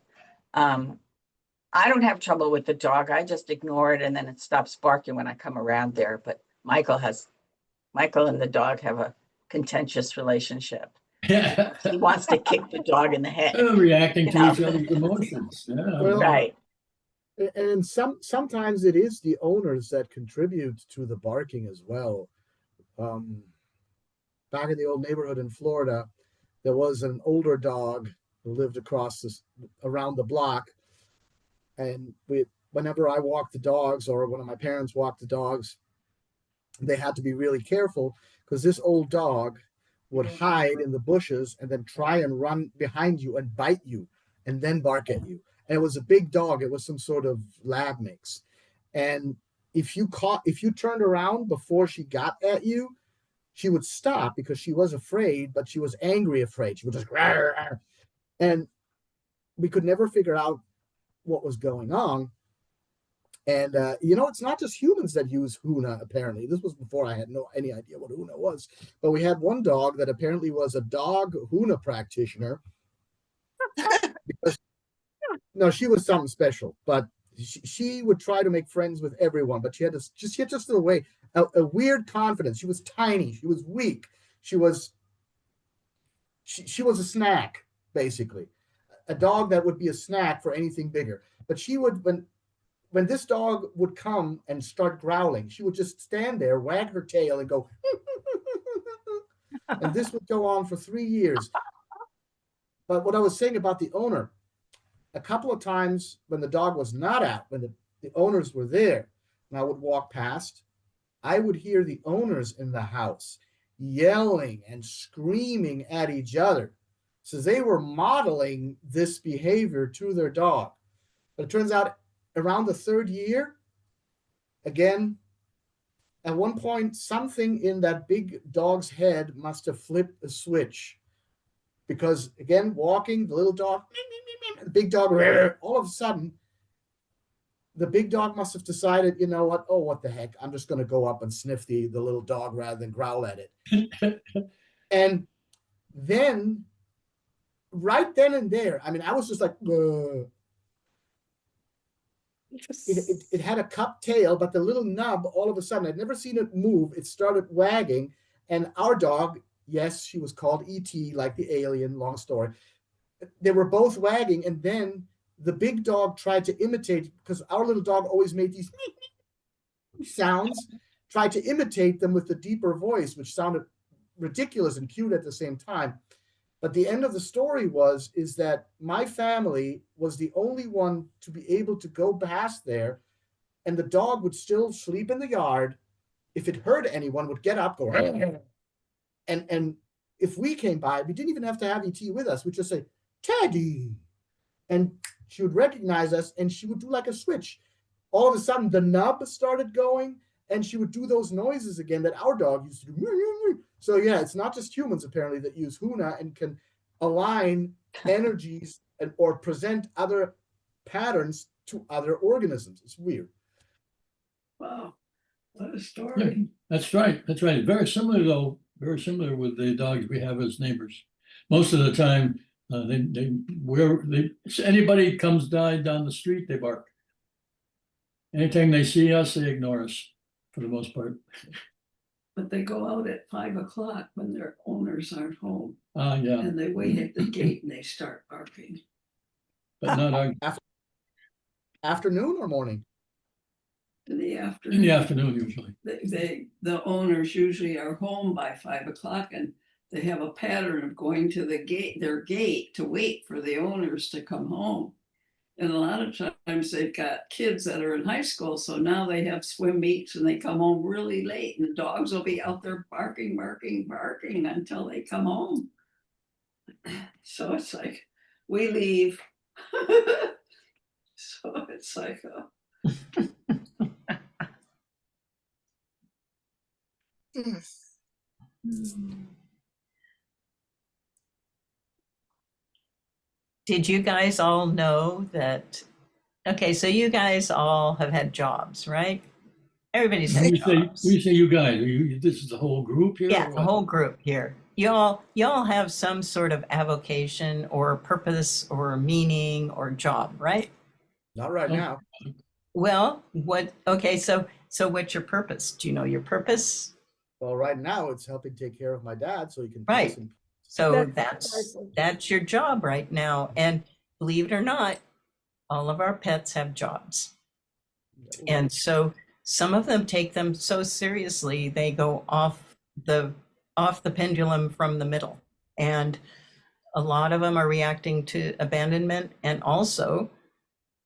L: I don't have trouble with the dog. I just ignore it and then it stops barking when I come around there. But Michael and the dog have a contentious relationship.
H: yeah.
L: He wants to kick the dog in the head.
H: Reacting
L: You
H: to
L: know.
H: each other's emotions. Yeah.
B: Well,
L: Right.
B: And sometimes it is the owners that contribute to the barking as well. Back in the old neighborhood in Florida, there was an older dog who lived around the block, and whenever I walked the dogs or one of my parents walked the dogs, they had to be really careful because this old dog would hide in the bushes and then try and run behind you and bite you and then bark at you. And it was a big dog. It was some sort of lab mix. And if you turned around before she got at you, she would stop because she was afraid, but she was angry afraid. She would just, rawr, and we could never figure out what was going on. And it's not just humans that use Huna. Apparently, this was before I had any idea what Huna was. But we had one dog that apparently was a dog Huna practitioner. Because, no, she was something special. But she would try to make friends with everyone. But she had just a way, a weird confidence. She was tiny. She was weak. She was a snack, basically, a dog that would be a snack for anything bigger. But she would when this dog would come and start growling, she would just stand there, wag her tail, and go, and this would go on for 3 years. But what I was saying about the owner, a couple of times when the dog was not out, when the owners were there, and I would walk past, I would hear the owners in the house yelling and screaming at each other. So they were modeling this behavior to their dog. But it turns out around the 3rd year, again, at one point, something in that big dog's head must have flipped a switch. Because again, walking, the little dog, the big dog, all of a sudden, the big dog must have decided, you know what? Oh, what the heck? I'm just going to go up and sniff the little dog rather than growl at it. And then, right then and there, I mean, I was just like, it had a cupped tail, but the little nub, all of a sudden, I'd never seen it move. It started wagging, and our dog, yes, she was called E.T., like the alien, long story. They were both wagging, and then the big dog tried to imitate, because our little dog always made these sounds, tried to imitate them with the deeper voice, which sounded ridiculous and cute at the same time. But the end of the story is that my family was the only one to be able to go past there, and the dog would still sleep in the yard. If it heard anyone, would get up, go, and if we came by, we didn't even have to have ET with us. We'd just say, Teddy, and she would recognize us, and she would do like a switch. All of a sudden, the nub started going, and she would do those noises again that our dog used to do. So yeah, it's not just humans apparently that use Huna and can align energies or present other patterns to other organisms. It's weird.
J: Wow, what a
H: Yeah,
J: story.
H: that's right. That's right. Very similar, though. Very similar with the dogs we have as neighbors. Most of the time, anybody comes down the street, they bark. Anytime they see us, they ignore us for the most part.
J: But they go out at 5 o'clock when their owners aren't home,
H: Yeah,
J: and they wait at the gate and they start barking.
H: but not our,
B: Afternoon or morning?
J: In the
H: in
J: afternoon.
H: the afternoon usually.
J: The owners usually are home by 5 o'clock, and they have a pattern of going to their gate to wait for the owners to come home. And a lot of times they've got kids that are in high school, so now they have swim meets and they come home really late, and the dogs will be out there barking until they come home. So it's like, we leave. So it's like,
D: Did you guys all know that? Okay, so you guys all have had jobs, right? Everybody's had jobs.
H: When you say you guys, this is the whole group here?
D: Yeah, the whole group here. Y'all have some sort of avocation or purpose or meaning or job, right?
B: Not right now.
D: Well, okay, so what's your purpose? Do you know your purpose?
B: Well, right now it's helping take care of my dad so he can
D: Right.
B: pass him.
D: So that's your job right now. And believe it or not, all of our pets have jobs. And so some of them take them so seriously, they go off the pendulum from the middle. And a lot of them are reacting to abandonment. And also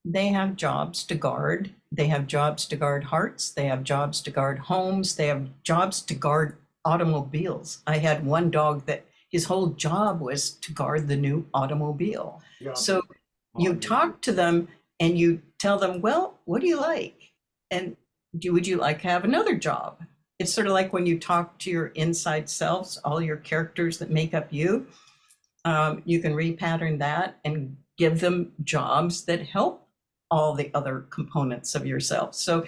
D: they have jobs to guard. They have jobs to guard hearts. They have jobs to guard homes. They have jobs to guard automobiles. I had one dog that his whole job was to guard the new automobile. Yeah. So you talk to them and you tell them, well, what do you like? And would you like to have another job? It's sort of like when you talk to your inside selves, all your characters that make up you, you can repattern that and give them jobs that help all the other components of yourself. So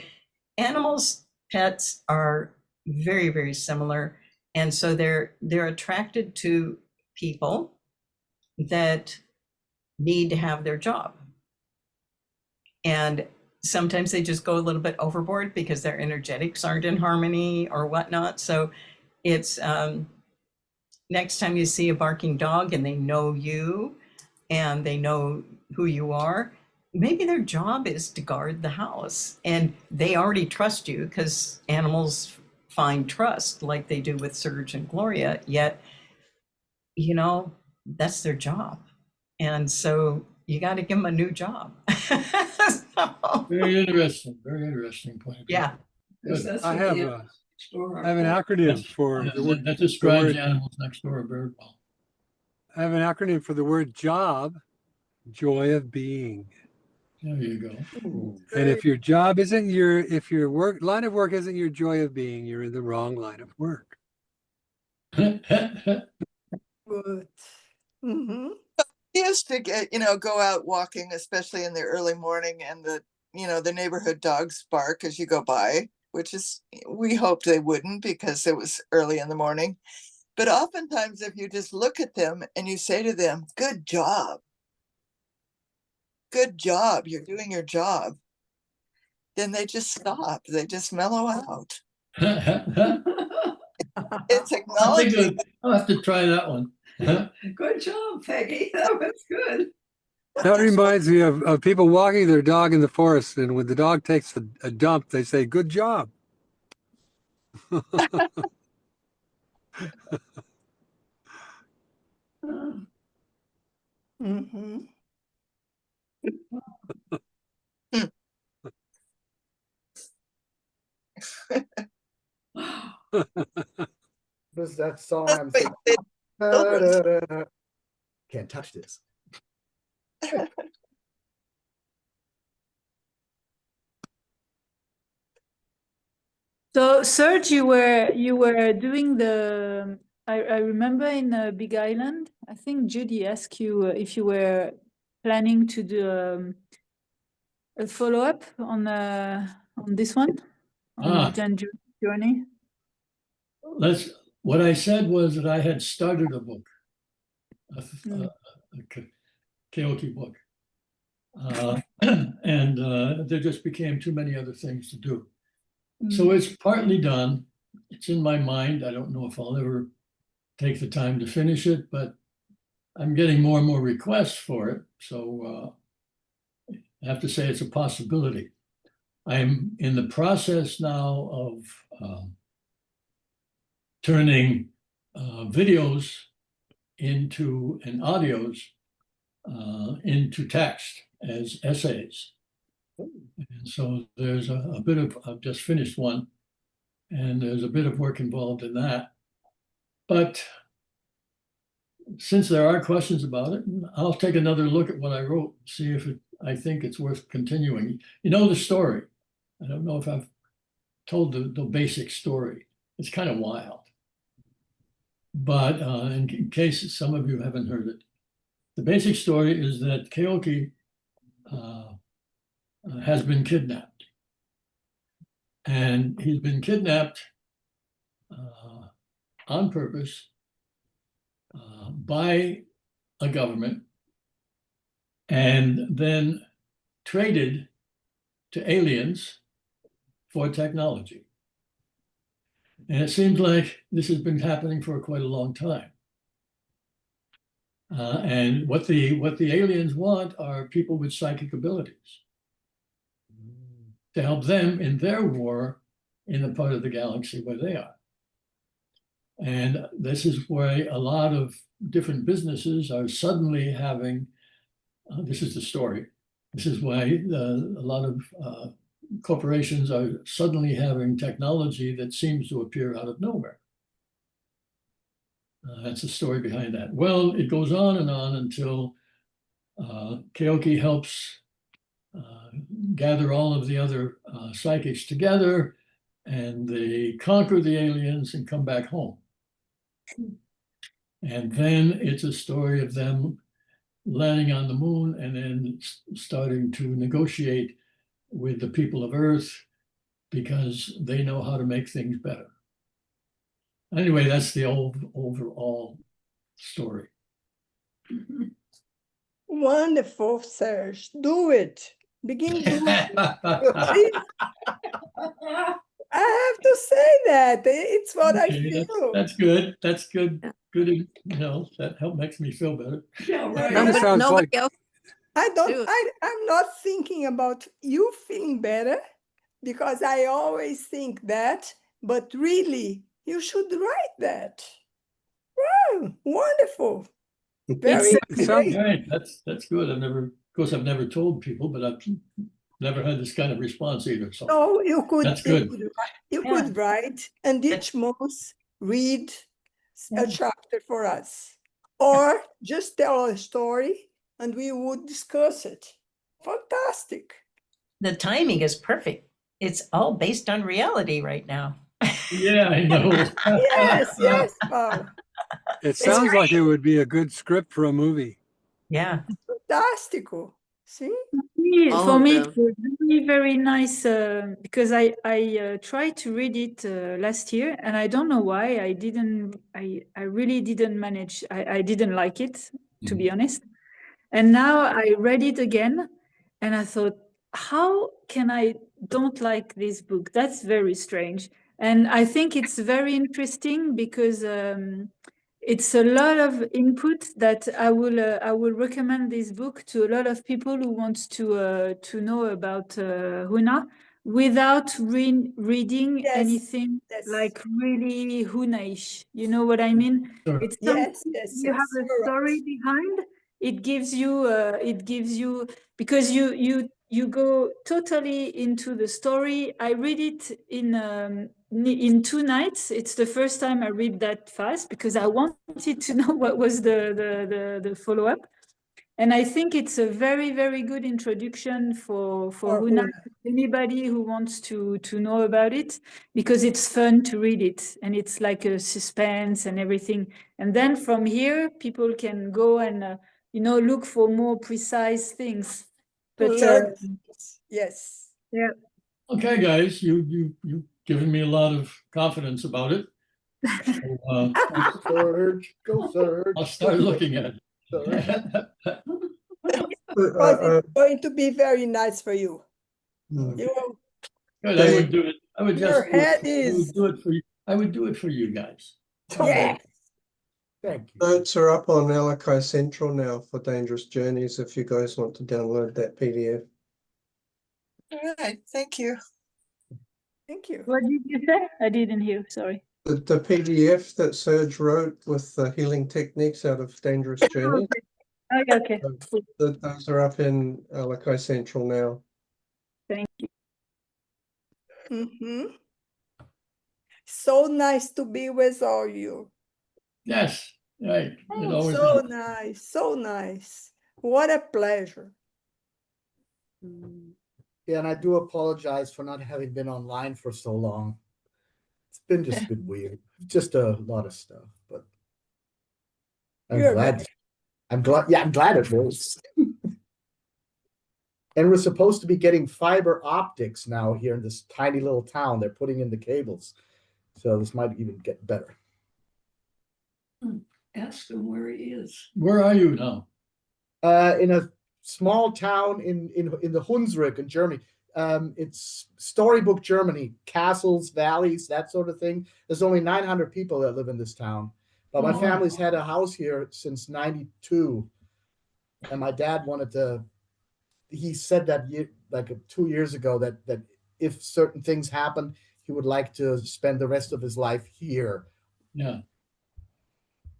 D: animals, pets are very, very similar. And so they're attracted to people that need to have their job. And sometimes they just go a little bit overboard because their energetics aren't in harmony or whatnot. So it's next time you see a barking dog and they know you and they know who you are, maybe their job is to guard the house. And they already trust you because animals find trust like they do with Serge and Gloria, yet, you know, that's their job. And so you got to give them a new job.
H: Very interesting point of view.
D: Yeah.
G: I have an acronym for the word
H: that describes animals next door very well.
G: I have an acronym for the word job: joy of being.
H: There you go.
G: And if your job isn't if your line of work isn't your joy of being, you're in the wrong line of work.
A: Good. Mm-hmm.
K: He used to go out walking, especially in the early morning, and the neighborhood dogs bark as you go by, which is, we hoped they wouldn't because it was early in the morning. But oftentimes if you just look at them and you say to them, good job, you're doing your job, then they just stop. They just mellow out. It's acknowledging.
H: I'll have to try that one.
J: Good job, Peggy. That was good.
G: That reminds me of people walking their dog in the forest, and when the dog takes a dump, they say, good job.
A: Mm-hmm.
B: Was that song I'm thinking? Can't touch this.
I: So Serge, you were doing the. I remember in Big Island. I think Judy asked you if you were planning to do a follow-up on this one on Jen journey.
H: What I said was that I had started a book, a Keoki book, and there just became too many other things to do. So it's partly done. It's in my mind. I don't know if I'll ever take the time to finish it, but I'm getting more and more requests for it. So I have to say it's a possibility. I'm in the process now of turning videos into and audios into text as essays. And so there's a bit of, I've just finished one, and there's a bit of work involved in that. But since there are questions about it, I'll take another look at what I wrote, see if I think it's worth continuing. You know the story. I don't know if I've told the basic story. It's kind of wild. But in case some of you haven't heard it, the basic story is that Keoki has been kidnapped. And he's been kidnapped on purpose by a government and then traded to aliens for technology. And it seems like this has been happening for quite a long time. And what the aliens want are people with psychic abilities to help them in their war in the part of the galaxy where they are. And this is why a lot of different businesses are suddenly having, this is the story, this is why a lot of corporations are suddenly having technology that seems to appear out of nowhere. That's the story behind that. Well, it goes on until Keoki helps gather all of the other psychics together, and they conquer the aliens and come back home. And then it's a story of them landing on the moon and then starting to negotiate with the people of Earth because they know how to make things better. Anyway, that's the overall story.
A: Wonderful, Serge. Do it. Begin doing it. I have to say that. It's what I feel.
H: That's good. That's good. Good. You know, that makes me feel better.
J: Yeah, right.
E: Nobody else.
A: I'm not thinking about you feeling better because I always think that, but really, you should write that. Wow, wonderful. Very great.
H: Right. That's good. Of course, I've never told people, but I've never had this kind of response either. So
A: no, you could.
H: That's good.
A: You could write and each month read a chapter for us, or just tell a story and we would discuss it. Fantastic.
D: The timing is perfect. It's all based on reality right now.
H: Yeah, I know.
A: Yes, Paul.
G: It sounds like it would be a good script for a movie.
D: Yeah.
A: Fantastico. See?
E: All
I: For
E: of
I: me,
E: them.
I: it was very, very nice because I tried to read it last year, and I don't know why I didn't. I really didn't manage. I didn't like it, to be honest. And now I read it again, and I thought, how can I don't like this book? That's very strange. And I think it's very interesting because it's a lot of input that I will recommend this book to a lot of people who want to know about Huna without reading anything like really Huna-ish. You know what I mean?
H: Sure.
I: It's
A: Yes.
I: you have a story behind. It gives you because you go totally into the story. I read it in 2 nights. It's the first time I read that fast because I wanted to know what was the follow-up. And I think it's a very, very good introduction for Huna, anybody who wants to know about it, because it's fun to read it and it's like a suspense and everything. And then from here, people can go and look for more precise things. But
A: yes.
I: Yeah.
H: Okay, guys, you've given me a lot of confidence about it. So,
B: Surge, go Surge.
H: I'll start looking at it.
A: Because it's going to be very nice for you. You know,
H: Good, I would do it. I would
A: your
H: just
A: head
H: I would do it for you. I would do it for you guys.
A: Yeah.
B: Thank you.
F: Notes are up on Alakai Central now for Dangerous Journeys if you guys want to download that PDF.
K: All right, thank you.
A: Thank you.
I: What did you say? I didn't hear. Sorry.
F: The PDF that Serge wrote with the healing techniques out of Dangerous Journey,
I: Okay.
F: those are up in Alakai Central now.
I: Thank you.
A: Mhm. So nice to be with all you.
H: Yes, right. It always
A: So
H: is.
A: nice, so nice. What a pleasure.
B: Yeah, and I do apologize for not having been online for so long. It's been just a bit weird. Just a lot of stuff, but I'm
A: You're
B: glad.
A: right.
B: I'm glad. Yeah, I'm glad it was. And we're supposed to be getting fiber optics now here in this tiny little town. They're putting in the cables, so this might even get better.
J: Ask him where he is.
H: Where are you now?
B: In a small town in the Hunsrück in Germany. It's storybook Germany, castles, valleys, that sort of thing. There's only 900 people that live in this town, but my
H: Oh.
B: family's had a house here since '92, and my dad wanted to. He said that like 2 years ago that if certain things happen, he would like to spend the rest of his life here.
H: Yeah.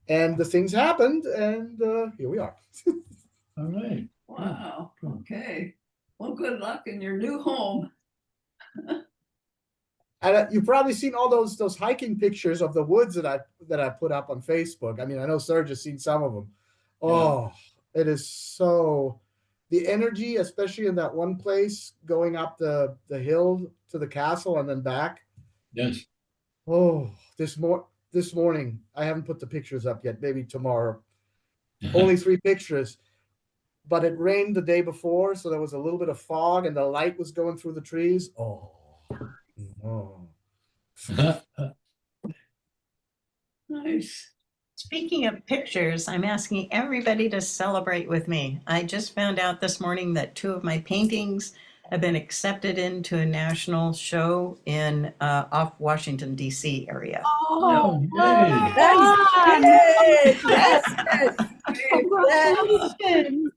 B: And the things happened, and here we are.
H: All right.
J: Wow. Okay. Well, good luck in your new home.
B: And you've probably seen all those hiking pictures of the woods that I put up on Facebook. I mean, I know Serge has seen some of them. Oh, it is so the energy, especially in that one place going up the hill to the castle and then back.
H: Yes.
B: Oh, this morning I haven't put the pictures up yet. Maybe tomorrow. Only 3 pictures, but it rained the day before, so there was a little bit of fog, and the light was going through the trees. Oh.
J: Nice.
D: Speaking of pictures, I'm asking everybody to celebrate with me. I just found out this morning that 2 of my paintings have been accepted into a national show in off Washington, D.C. area.
H: Oh, yay.
A: That's great. Yes, yes.
I: Congratulations.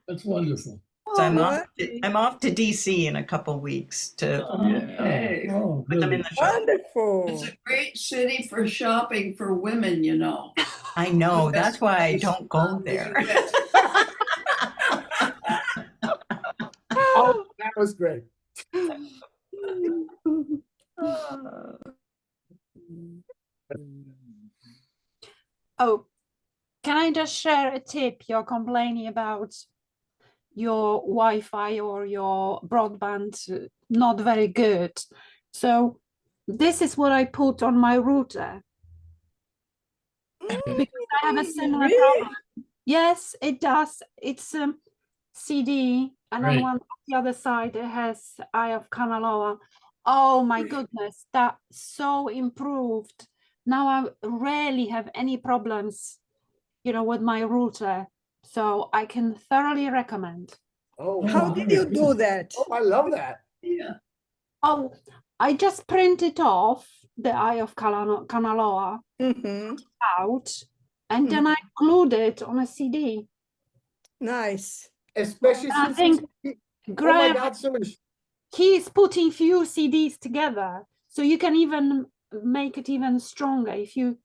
H: That's wonderful.
D: So
A: What?
D: I'm off to D.C. in a couple weeks to
J: Okay.
H: Oh,
D: put them in
H: really?
D: the show.
A: Wonderful.
J: It's a great city for shopping for women, you know.
D: I know, that's why I don't go there.
B: Oh, that was great.
I: Oh, can I just share a tip? You're complaining about your Wi-Fi or your broadband not very good. So this is what I put on my router because I have a similar
A: Really?
I: problem. Yes, it does. It's a CD, and on
H: Right.
I: the other side it has Eye of Kanaloa. Oh my goodness, that so improved. Now I rarely have any problems, with my router. So I can thoroughly recommend.
B: Oh,
A: How
B: wow.
A: did you do that?
B: Oh, I love that.
J: Yeah.
I: Oh, I just printed off the Eye of Kanaloa
A: Mm-hmm.
I: out, and then I glued it on a CD.
A: Nice.
B: Especially
I: I
B: since
I: think
B: oh my
I: Graham,
B: God, Serge.
I: he's putting few CDs together, so you can even make it even stronger if you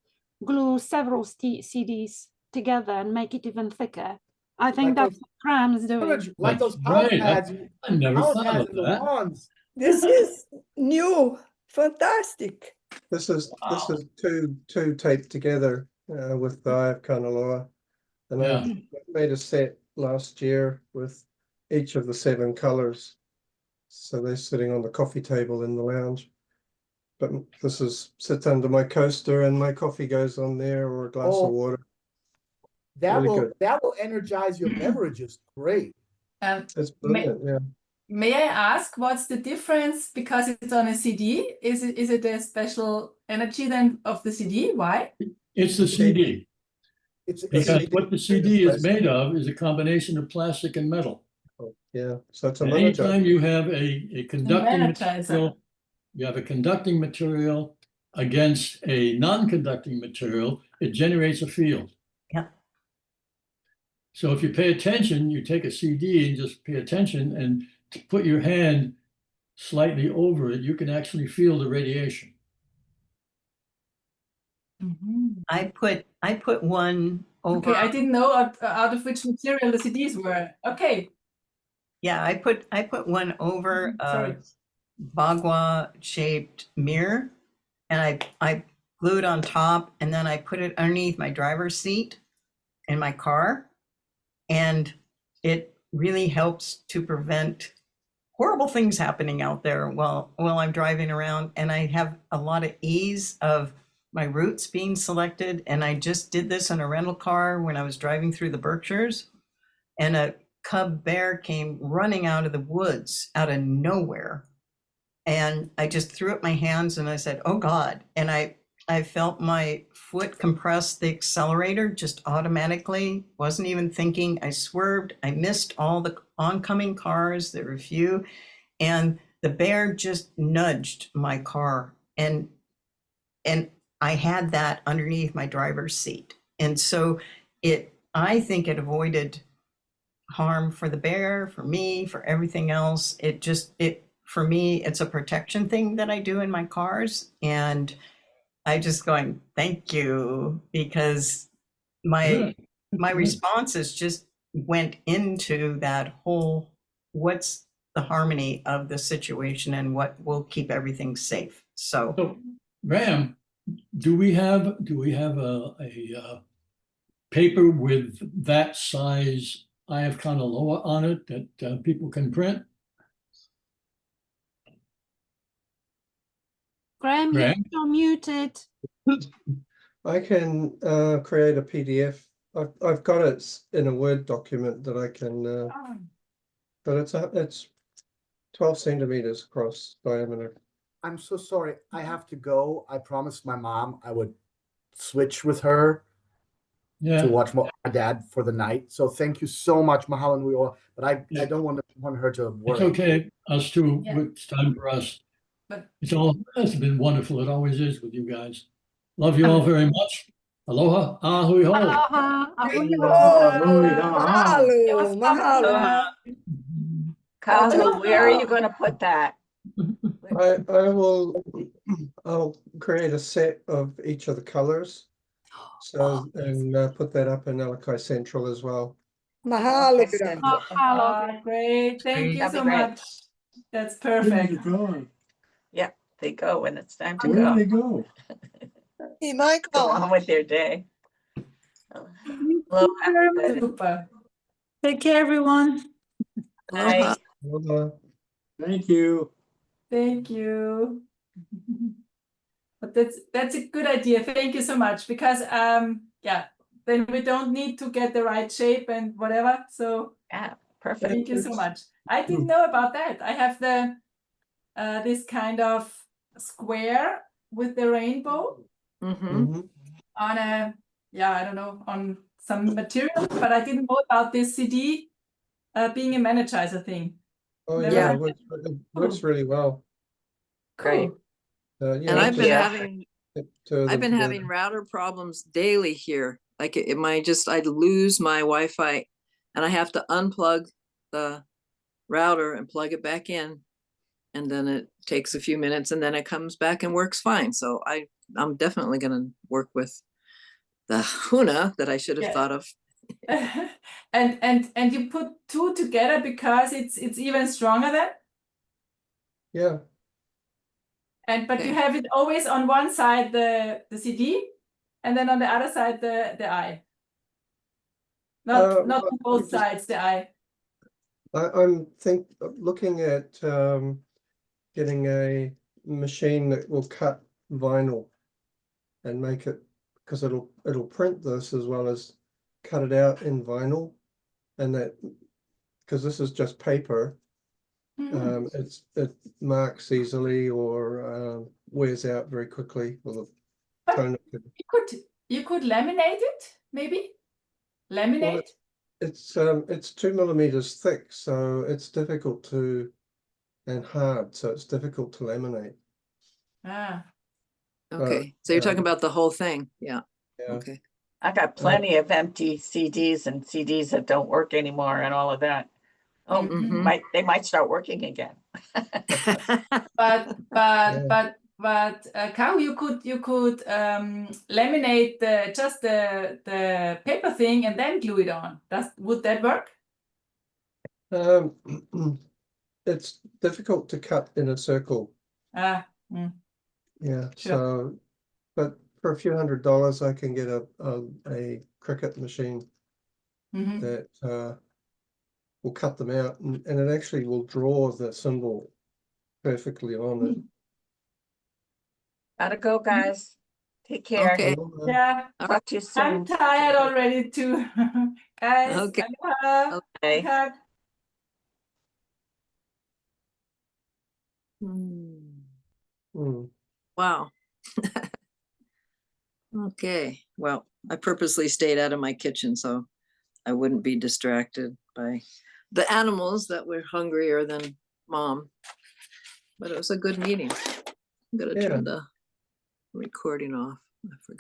I: glue several CDs together and make it even thicker. I think
B: Like
I: that's
B: those,
I: what Graham's doing.
B: Serge, like
H: That's
B: those house
H: right.
B: pads,
H: I never
B: house
H: thought
B: pads
H: of
B: and the
H: that.
B: wands.
A: This is new. Fantastic.
F: This is
J: Wow.
F: two taped together with the Eye of Kanaloa, and
H: Yeah.
F: I made a set last year with each of the 7 colors. So they're sitting on the coffee table in the lounge. But this sits under my coaster, and my coffee goes on there, or a glass of water.
B: That
F: Really good.
B: will energize your beverages. Great.
F: It's brilliant. Yeah.
C: May I ask what's the difference because it's on a CD? Is it a special energy then of the CD? Why?
H: It's the CD.
B: It's
H: Because what the CD is made of is a combination of plastic and metal.
F: Yeah. So it's a
H: And
F: monogen.
H: anytime you have a conducting
C: Energizer.
H: material, you have a conducting material against a non-conducting material, it generates a field.
D: Yeah.
H: So if you pay attention, you take a CD and just pay attention and put your hand slightly over it, you can actually feel the radiation.
D: I put one over.
C: Okay, I didn't know out of which material the CDs were. Okay.
D: Yeah, I put one over
C: Sorry.
D: a bagua shaped mirror, and I glued on top, and then I put it underneath my driver's seat in my car, and it really helps to prevent horrible things happening out there while I'm driving around. And I have a lot of ease of my routes being selected. And I just did this in a rental car when I was driving through the Berkshires, and a cub bear came running out of the woods out of nowhere. And I just threw up my hands and I said, "Oh God." And I felt my foot compress the accelerator just automatically, wasn't even thinking. I swerved, I missed all the oncoming cars, there were a few, and the bear just nudged my car. And I had that underneath my driver's seat. And so I think it avoided harm for the bear, for me, for everything else. For me, it's a protection thing that I do in my cars. And I just going, thank you, because my responses just went into that whole, what's the harmony of the situation and what will keep everything safe. So
H: Ram, do we have a paper with that size Eye of Kanaloa on it that people can print?
M: Graham, you're muted.
F: I can create a PDF. I've got it in a Word document that I can, but it's 12 centimeters across diameter.
B: I'm so sorry. I have to go. I promised my mom I would switch with her to watch my dad for the night. So thank you so much, Mahalo and we all. But I don't want her to worry.
H: It's okay. Us too. It's time for us. It's been wonderful. It always is with you guys. Love you all very much. Aloha. Ahui ho.
M: Aloha.
A: Mahalo. Mahalo.
L: Kahu, where are you going to put that?
F: I'll create a set of each of the colors. So, and put that up in Alakai Central as well.
A: Mahalo.
C: Great. Thank you so much. That's perfect.
L: Yeah, they go when it's time to
F: Where
L: go.
F: do they go?
K: Hey, Michael.
L: Go on with their day.
C: Super. Take care, everyone.
L: Bye.
F: Thank you.
C: Thank you. But that's a good idea. Thank you so much, because yeah, then we don't need to get the right shape and whatever. So
L: yeah, perfect.
C: Thank you so much. I didn't know about that. I have the this kind of square with the rainbow on a, I don't know, on some material, but I didn't know about this CD being a managizer thing.
F: Oh yeah, it works really well.
L: Great.
E: And I've been having router problems daily here. Like I'd lose my Wi-Fi and I have to unplug the router and plug it back in. And then it takes a few minutes and then it comes back and works fine. So I'm definitely going to work with the Huna that I should have thought of.
C: and you put two together because it's even stronger then?
F: Yeah.
C: But you have it always on one side the CD and then on the other side the eye. Not on both sides the eye.
F: I'm looking at getting a machine that will cut vinyl and make it, because it'll print this as well as cut it out in vinyl, and that because this is just paper, it marks easily or wears out very quickly with a tone.
C: You could laminate it, maybe? Laminate?
F: Well, it's 2 millimeters thick, so it's difficult to, and hard, so it's difficult to laminate.
E: Okay, so you're talking about the whole thing. Yeah. Okay.
L: I got plenty of empty CDs and CDs that don't work anymore and all of that. Oh, they might start working again.
C: but Cow, you could laminate just the paper thing and then glue it on. Would that work?
F: It's difficult to cut in a circle.
C: Mm.
F: Yeah,
C: Sure.
F: so, but for a few $100s, I can get a Cricut machine that will cut them out, and it actually will draw the symbol perfectly on it.
L: Gotta go, guys. Take care.
E: Okay.
C: Yeah.
L: Talk to you soon.
C: I'm tired already too. Guys,
E: Okay.
C: aloha.
L: Okay.
C: Big hug.
E: Wow. Okay. Well, I purposely stayed out of my kitchen so I wouldn't be distracted by the animals that were hungrier than Mom. But it was a good meeting. I'm gonna turn the recording off. I forgot.